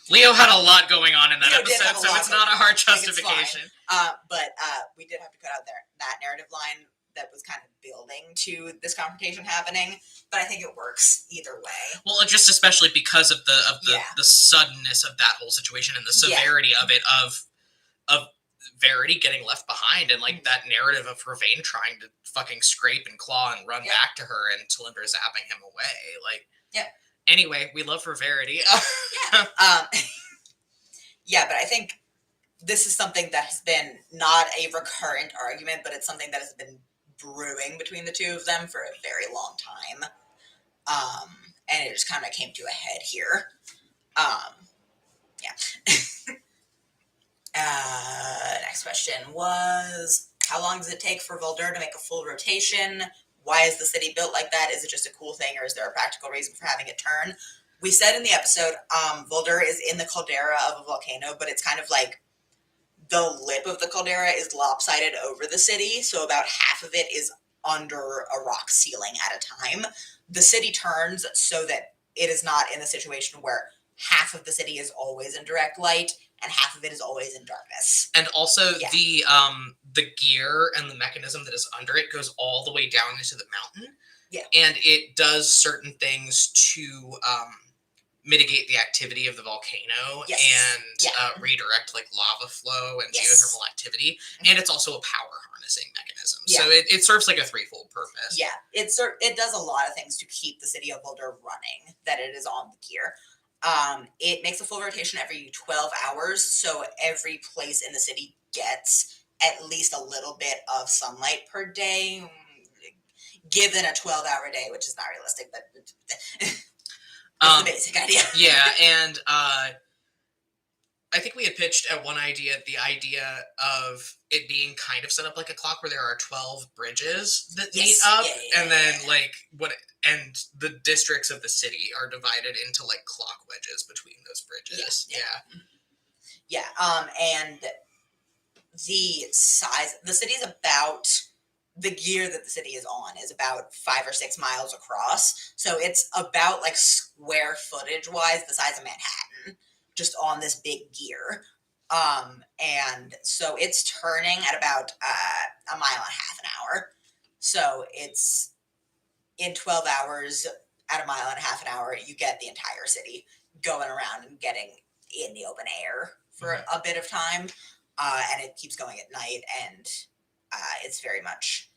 Leo had a lot going on in that
Leo
episode, so it's not a hard justification.
But we did have to cut out that narrative line that was kind of building to this confrontation happening. But I think it works either way.
Well, just especially because of the suddenness of that whole situation and the severity of it, of Verity getting left behind, and like that narrative of Ravain trying to fucking scrape and claw and run back to her, and Talimber zapping him away. Like, anyway, we love her Verity.
But I think this is something that has been not a recurrent argument, but it's something that has been brewing between the two of them for a very long time. And it just kind of came to a head here. Next question was, how long does it take for Voldur to make a full rotation? Why is the city built like that? Is it just a cool thing, or is there a practical reason for having it turn? We said in the episode, Voldur is in the caldera of a volcano, but it's kind of like the lip of the caldera is lopsided over the city, so about half of it is under a rock ceiling at a time. The city turns so that it is not in the situation where half of the city is always in direct light and half of it is always in darkness.
And also the gear and the mechanism that is under it goes all the way down into the mountain.
Yeah.
And it does certain things to mitigate the activity of the volcano and redirect like lava flow and geothermal activity. And it's also a power harnessing mechanism. So it serves like a threefold purpose.
Yeah, it does a lot of things to keep the city of Voldur running, that it is on the gear. It makes a full rotation every 12 hours, so every place in the city gets at least a little bit of sunlight per day, given a 12-hour day, which is not realistic, but that's the basic idea.
Yeah, and I think we had pitched at one idea the idea of it being kind of set up like a clock where there are 12 bridges that meet up, and then like and the districts of the city are divided into like clock wedges between those bridges.
And the size, the city is about, the gear that the city is on is about 5 or 6 miles across, so it's about like square footage wise the size of Manhattan, just on this big gear. And so it's turning at about a mile and a half an hour. So it's in 12 hours at a mile and a half an hour, you get the entire city going around and getting in the open air for a bit of time. And it keeps going at night, and it's very much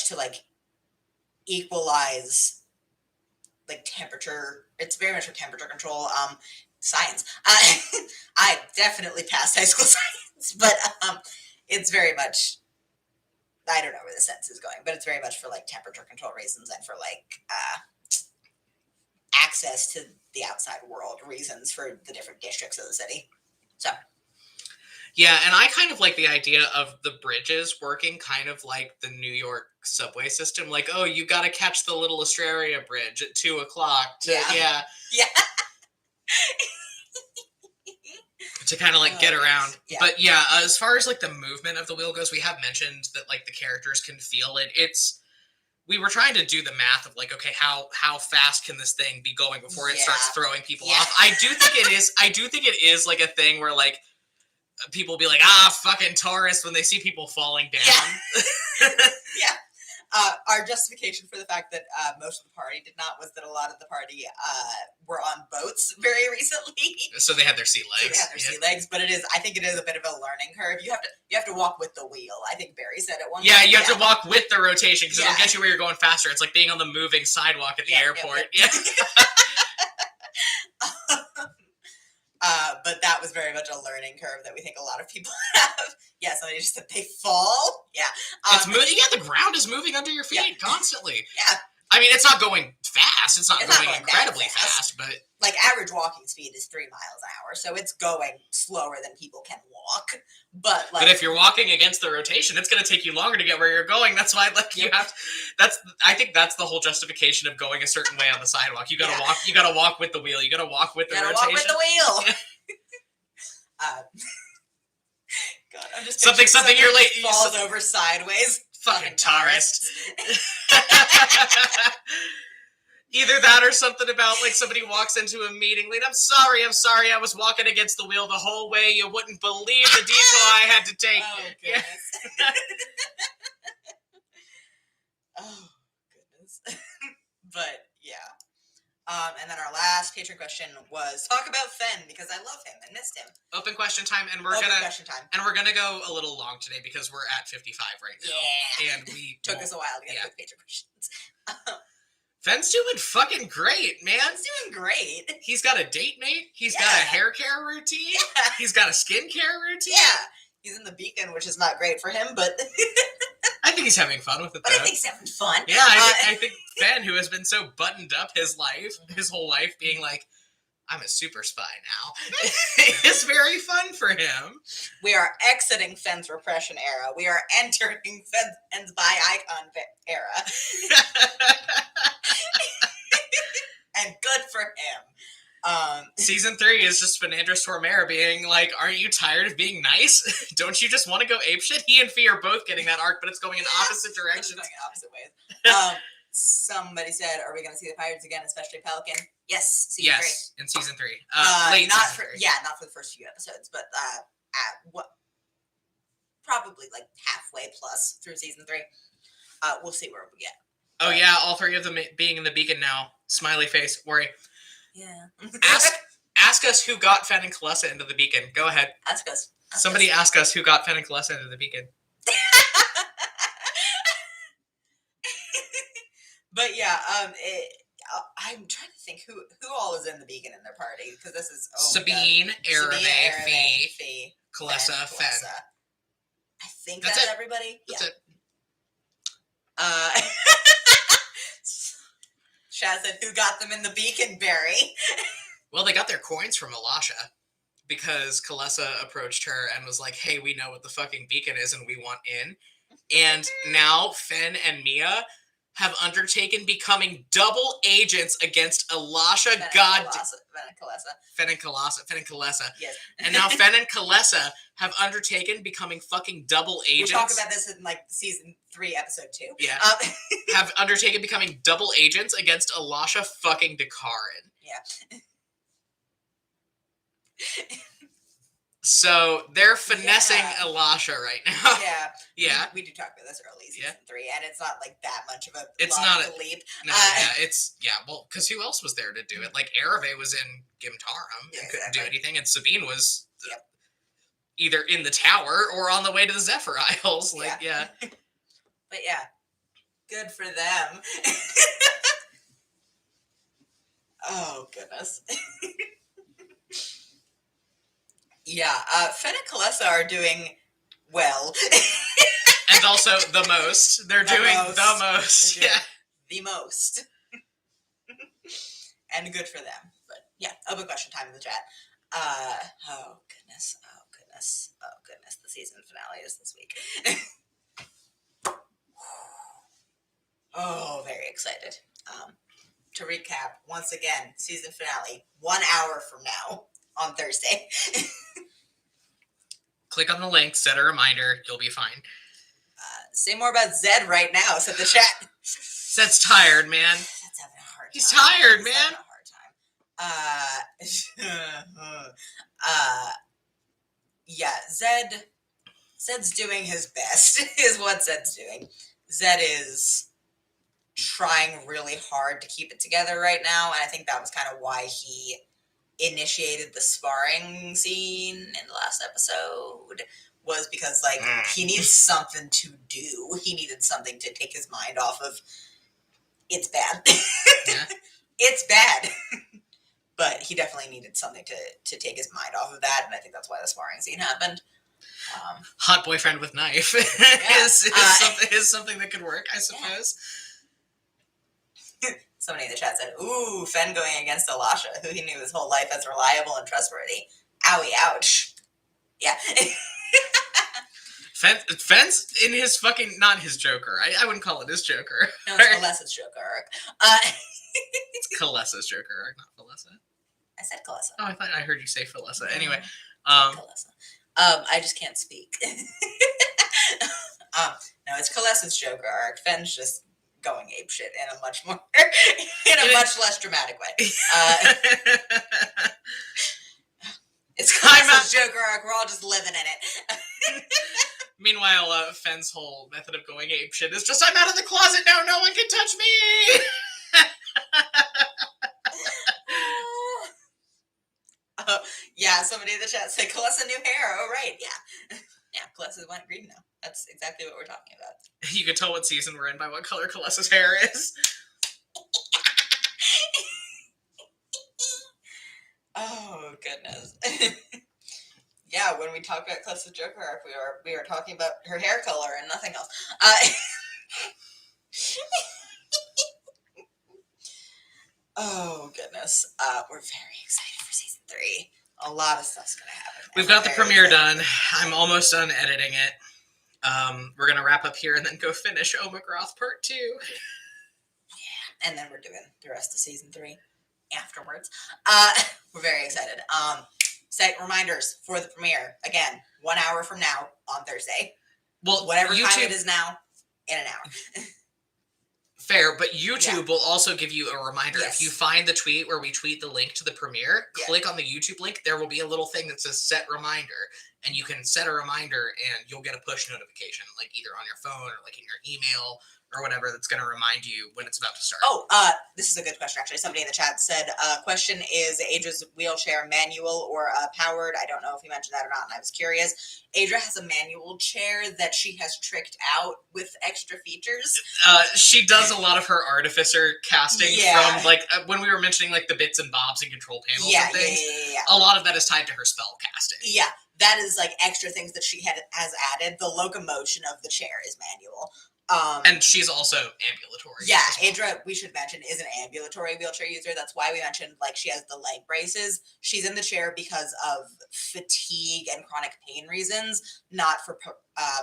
to like equalize like temperature. It's very much for temperature control. Science. I definitely passed high school science, but it's very much, I don't know where the sentence is going, but it's very much for like temperature control reasons and for like access to the outside world reasons for the different districts of the city. So.
Yeah, and I kind of like the idea of the bridges working kind of like the New York subway system. Like, oh, you got to catch the Little Australia Bridge at 2 o'clock. Yeah. To kind of like get around. Yeah. But yeah, as far as like the movement of the wheel goes, we have mentioned that like the characters can feel it. We were trying to do the math of like, okay, how fast can this thing be going before it starts throwing people off? I do think it is like a thing where like people will be like, fucking tourists, when they see people falling down.
Our justification for the fact that most of the party did not was that a lot of the party were on boats very recently.
So they had their sea legs.
Sea legs, but I think it is a bit of a learning curve. You have to walk with the wheel. I think Barry said it one time.
Yeah, you have to walk with the rotation because it'll get you where you're going faster. It's like being on the moving sidewalk at the airport.
But that was very much a learning curve that we think a lot of people have. Yeah, somebody just said they fall. Yeah.
It's moving. Yeah, the ground is moving under your feet constantly.
Yeah.
I mean, it's not going fast. It's not going incredibly fast, but
like average walking speed is 3 miles an hour, so it's going slower than people can walk. But
if you're walking against the rotation, it's going to take you longer to get where you're going. That's why you have to, I think that's the whole justification of going a certain way on the sidewalk. You got to walk. You got to walk with the wheel. You got to walk with the rotation.
Walk with the wheel. God, I'm just
something you're late.
Falls over sideways.
Fucking tourist. Either that or something about like somebody walks into a meeting late. I'm sorry, I was walking against the wheel the whole way. You wouldn't believe the detour I had to take.
Oh, goodness.
Yeah.
Oh, goodness. But, yeah. And then our last patron question was talk about Fenn because I love him. I missed him.
Open question time, and we're gonna go a little long today because we're at 55 right now.
Yeah.
And we
took us a while to get to the patron questions.
Fenn's doing fucking great, man.
He's doing great.
He's got a date mate. He's got a hair care routine. Yeah. He's got a skin care routine.
Yeah. He's in the Beacon, which is not great for him, but
I think he's having fun with it, though.
But I think he's having fun.
Yeah, I think Fenn, who has been so buttoned up his whole life, being like, I'm a super spy now, is very fun for him.
We are exiting Fenn's repression era. We are entering Fenn's bi icon era. And good for him.
Season 3 is just Fernandez Tormera being like, aren't you tired of being nice? Don't you just want to go apeshit? He and Fee are both getting that arc, but it's going in opposite directions.
Going in opposite ways. Somebody said, are we going to see the Pirates again, especially Pelican? Yes, season 3.
In season 3.
Not for the first few episodes, but probably like halfway plus through season 3. We'll see where we get.
Oh yeah, all 3 of them being in the Beacon now. Smiley face, worry.
Yeah.
ask us who got Fenn and Kalessa into the Beacon. Go ahead.
Ask us.
Somebody ask us who got Fenn and Kalessa into the Beacon.
But yeah, I'm trying to think who all is in the Beacon in their party because this is
Sabine, Arave, Fee, Kalessa, Fenn.
I think that's everybody.
That's it.
Shaz said, who got them in the Beacon, Barry?
Well, they got their coins from Alasha because Kalessa approached her and was like, hey, we know what the fucking Beacon is and we want in. And now Fenn and Mia have undertaken becoming double agents against Alasha. Fenn and Kalessa.
Yes.
And now Fenn and Kalessa have undertaken becoming fucking double agents.
We'll talk about this in like season 3, episode 2.
Yeah. Have undertaken becoming double agents against Alasha fucking Dakarin.
Yeah.
So they're finessing Alasha right now.
Yeah.
Yeah.
We do talk about this early season 3, and it's not like that much of a leap.
No, well, because who else was there to do it? Like Arave was in Gimtarum and couldn't do anything, and Sabine was either in the tower or on the way to the Zephyr Isles. But yeah,
good for them. Oh goodness. Yeah, Fenn and Kalessa are doing well.
And also the most. They're doing the most. Yeah.
The most. And good for them. But yeah, open question time in the chat. Oh goodness. The season finale is this week. Oh, very excited. To recap, once again, season finale, 1 hour from now on Thursday.
Click on the link, set a reminder, you'll be fine.
Say more about Zed right now, said the chat.
Zed's tired, man.
Zed's having a hard time.
He's tired, man.
Having a hard time. Yeah, Zed's doing his best, is what Zed's doing. Zed is trying really hard to keep it together right now, and I think that was kind of why he initiated the sparring scene in the last episode, was because like he needs something to do. He needed something to take his mind off of it's bad. Yeah. It's bad. But he definitely needed something to take his mind off of that, and I think that's why the sparring scene happened.
Hot boyfriend with knife is something that could work, I suppose.
Yeah. Somebody in the chat said, ooh, Fenn going against Alasha, who he knew his whole life as reliable and trustworthy. Owie, ouch. Yeah.
Fenn's in his fucking, not his Joker. I wouldn't call it his Joker.
No, it's Kalessa's Joker arc.
It's Kalessa's Joker arc, not Kalessa.
I said Kalessa.
Oh, I thought I heard you say Kalessa. Anyway.
Kalessa. I just can't speak. No, it's Kalessa's Joker arc. Fenn's just going apeshit in a much more, much less dramatic way. It's Kalessa's Joker arc. We're all just living in it.
Meanwhile, Fenn's whole method of going apeshit is just, I'm out of the closet now, no one can touch me!
Yeah, somebody in the chat said, Kalessa new hair. Oh, right, yeah. Yeah, Kalessa went green now. That's exactly what we're talking about.
You can tell what season we're in by what color Kalessa's hair is.
Oh, goodness. Yeah, when we talk about Kalessa's Joker arc, we are talking about her hair color and nothing else. Oh, goodness. We're very excited for season 3. A lot of stuff's going to happen.
We've got the premiere done. I'm almost done editing it. We're going to wrap up here and then go finish Omagroth Part 2.
Yeah, and then we're doing the rest of season 3 afterwards. We're very excited. Set reminders for the premiere. Again, 1 hour from now on Thursday.
Well,
whatever time it is now, in an hour.
Fair, but YouTube will also give you a reminder.
Yes.
If you find the tweet where we tweet the link to the premiere, click on the YouTube link. There will be a little thing that says set reminder, and you can set a reminder and you'll get a push notification, like either on your phone or like in your email or whatever, that's going to remind you when it's about to start.
Oh, this is a good question, actually. Somebody in the chat said, question is Adra's wheelchair manual or powered? I don't know if you mentioned that or not, and I was curious. Adra has a manual chair that she has tricked out with extra features.
She does a lot of her artificer casting from, like, when we were mentioning, like, the bits and bobs and control panels and things.
Yeah.
A lot of that is tied to her spell casting.
Yeah, that is, like, extra things that she has added. The locomotion of the chair is manual.
And she's also ambulatory.
Yeah, Adra, we should mention, is an ambulatory wheelchair user. That's why we mentioned, like, she has the leg braces. She's in the chair because of fatigue and chronic pain reasons, not for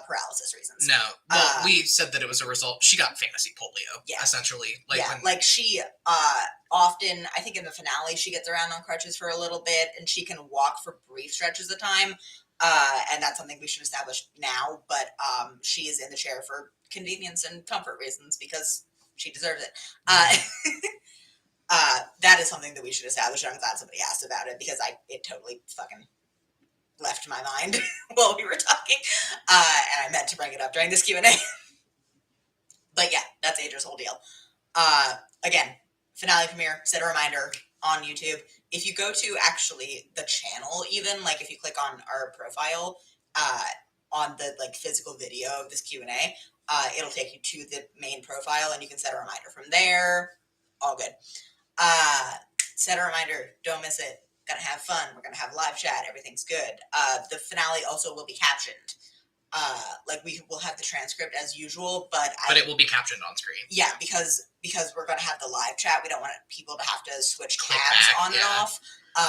paralysis reasons.
No. Well, we said that it was a result. She got fantasy polio, essentially.
Like she often, I think in the finale, she gets around on crutches for a little bit, and she can walk for brief stretches of time. And that's something we should establish now, but she is in the chair for convenience and comfort reasons because she deserves it. That is something that we should establish, and I'm glad somebody asked about it because it totally fucking left my mind while we were talking, and I meant to bring it up during this Q&A. But yeah, that's Adra's whole deal. Again, finale premiere, set a reminder on YouTube. If you go to actually the channel, even like if you click on our profile on the like physical video of this Q&A, it'll take you to the main profile and you can set a reminder from there. All good. Set a reminder. Don't miss it. Gonna have fun. We're gonna have live chat. Everything's good. The finale also will be captioned. Like we will have the transcript as usual, but
it will be captioned on screen.
Yeah, because we're going to have the live chat. We don't want people to have to switch tabs on and off.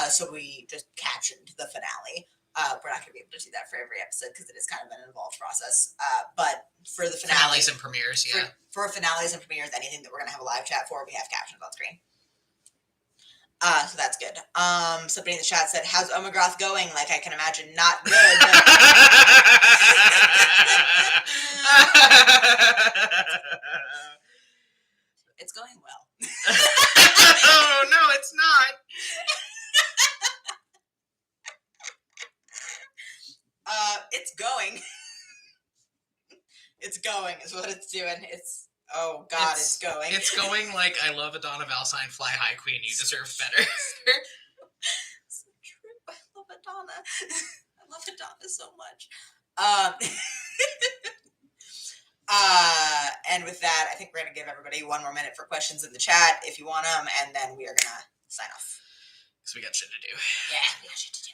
So we just captioned the finale. We're not going to be able to do that for every episode because it is kind of an involved process. But for the
finales and premieres,
for finales and premieres, anything that we're going to have a live chat for, we have captions on screen. So that's good. Somebody in the chat said, how's Omagroth going? Like, I can imagine not good. It's going well.
Oh, no, it's not.
It's going. It's going is what it's doing. Oh, God, it's going.
It's going like, I love Adana Valsine, fly high, queen, you deserve better.
So true. I love Adana. I love Adana so much. And with that, I think we're going to give everybody one more minute for questions in the chat if you want them, and then we are going to sign off.
Because we got shit to do.
Yeah, we got shit to do.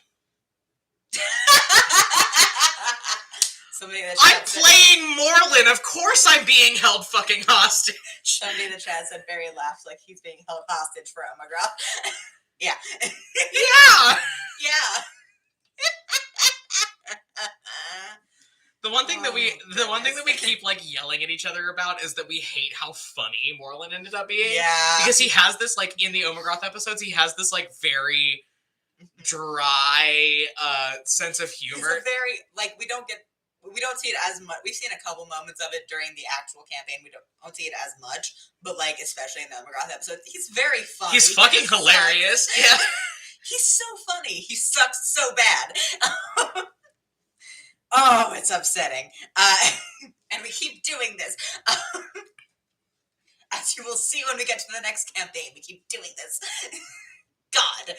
I'm playing Moreland. Of course I'm being held fucking hostage.
Somebody in the chat said Barry laughs like he's being held hostage for Omagroth. Yeah.
Yeah.
Yeah.
The one thing that we keep like yelling at each other about is that we hate how funny Moreland ended up being.
Yeah.
Because he has this like in the Omagroth episodes, he has this like very dry sense of humor.
He's a very, like, we don't see it as much. We've seen a couple moments of it during the actual campaign. We don't see it as much, but, like, especially in the McGrath episode, he's very funny.
He's fucking hilarious. Yeah.
He's so funny. He sucks so bad. Oh, it's upsetting. And we keep doing this. As you will see when we get to the next campaign, we keep doing this. God.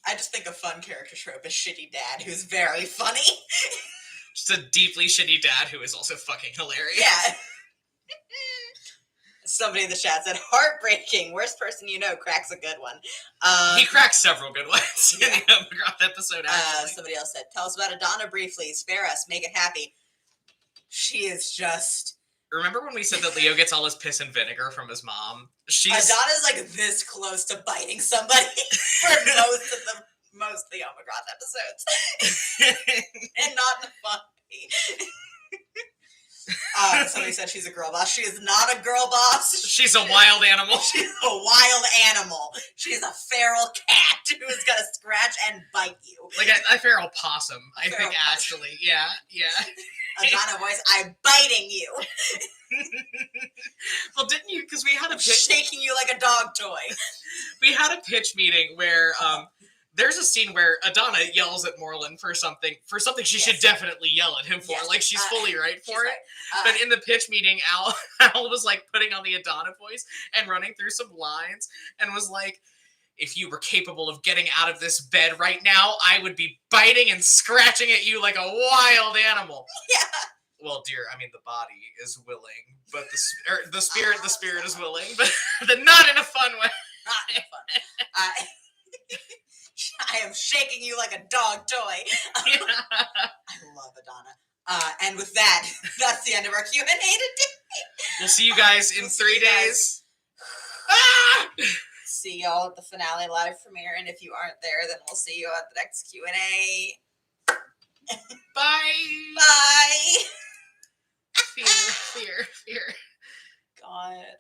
I just think a fun character trope is shitty dad who's very funny.
Just a deeply shitty dad who is also fucking hilarious.
Yeah. Somebody in the chat said, heartbreaking. Worst person you know cracks a good one.
He cracks several good ones in the McGrath episode, actually.
Somebody else said, tell us about Adana briefly. Spare us. Make it happy. She is just...
Remember when we said that Leo gets all his piss and vinegar from his mom?
Adana's like this close to biting somebody for most of the McGrath episodes. And not in a fun way. Somebody said she's a girl boss. She is not a girl boss.
She's a wild animal.
She's a wild animal. She's a feral cat who's gonna scratch and bite you.
Like a feral possum, I think, actually. Yeah.
Adana voice, I'm biting you.
Well, didn't you? Because we had a
shaking you like a dog toy.
We had a pitch meeting where there's a scene where Adana yells at Moreland for something she should definitely yell at him for. Yes. Like she's fully right for it.
Right.
But in the pitch meeting, Al was like putting on the Adana voice and running through some lines and was like, if you were capable of getting out of this bed right now, I would be biting and scratching at you like a wild animal.
Yeah.
Well, dear, I mean, the body is willing, but the spirit is willing, but not in a fun way.
Not in a fun way. I am shaking you like a dog toy. I love Adana. And with that, that's the end of our Q&A today.
We'll see you guys in 3 days.
See y'all at the finale live premiere, and if you aren't there, then we'll see you at the next Q&A.
Bye.
Bye.
Fear.
God.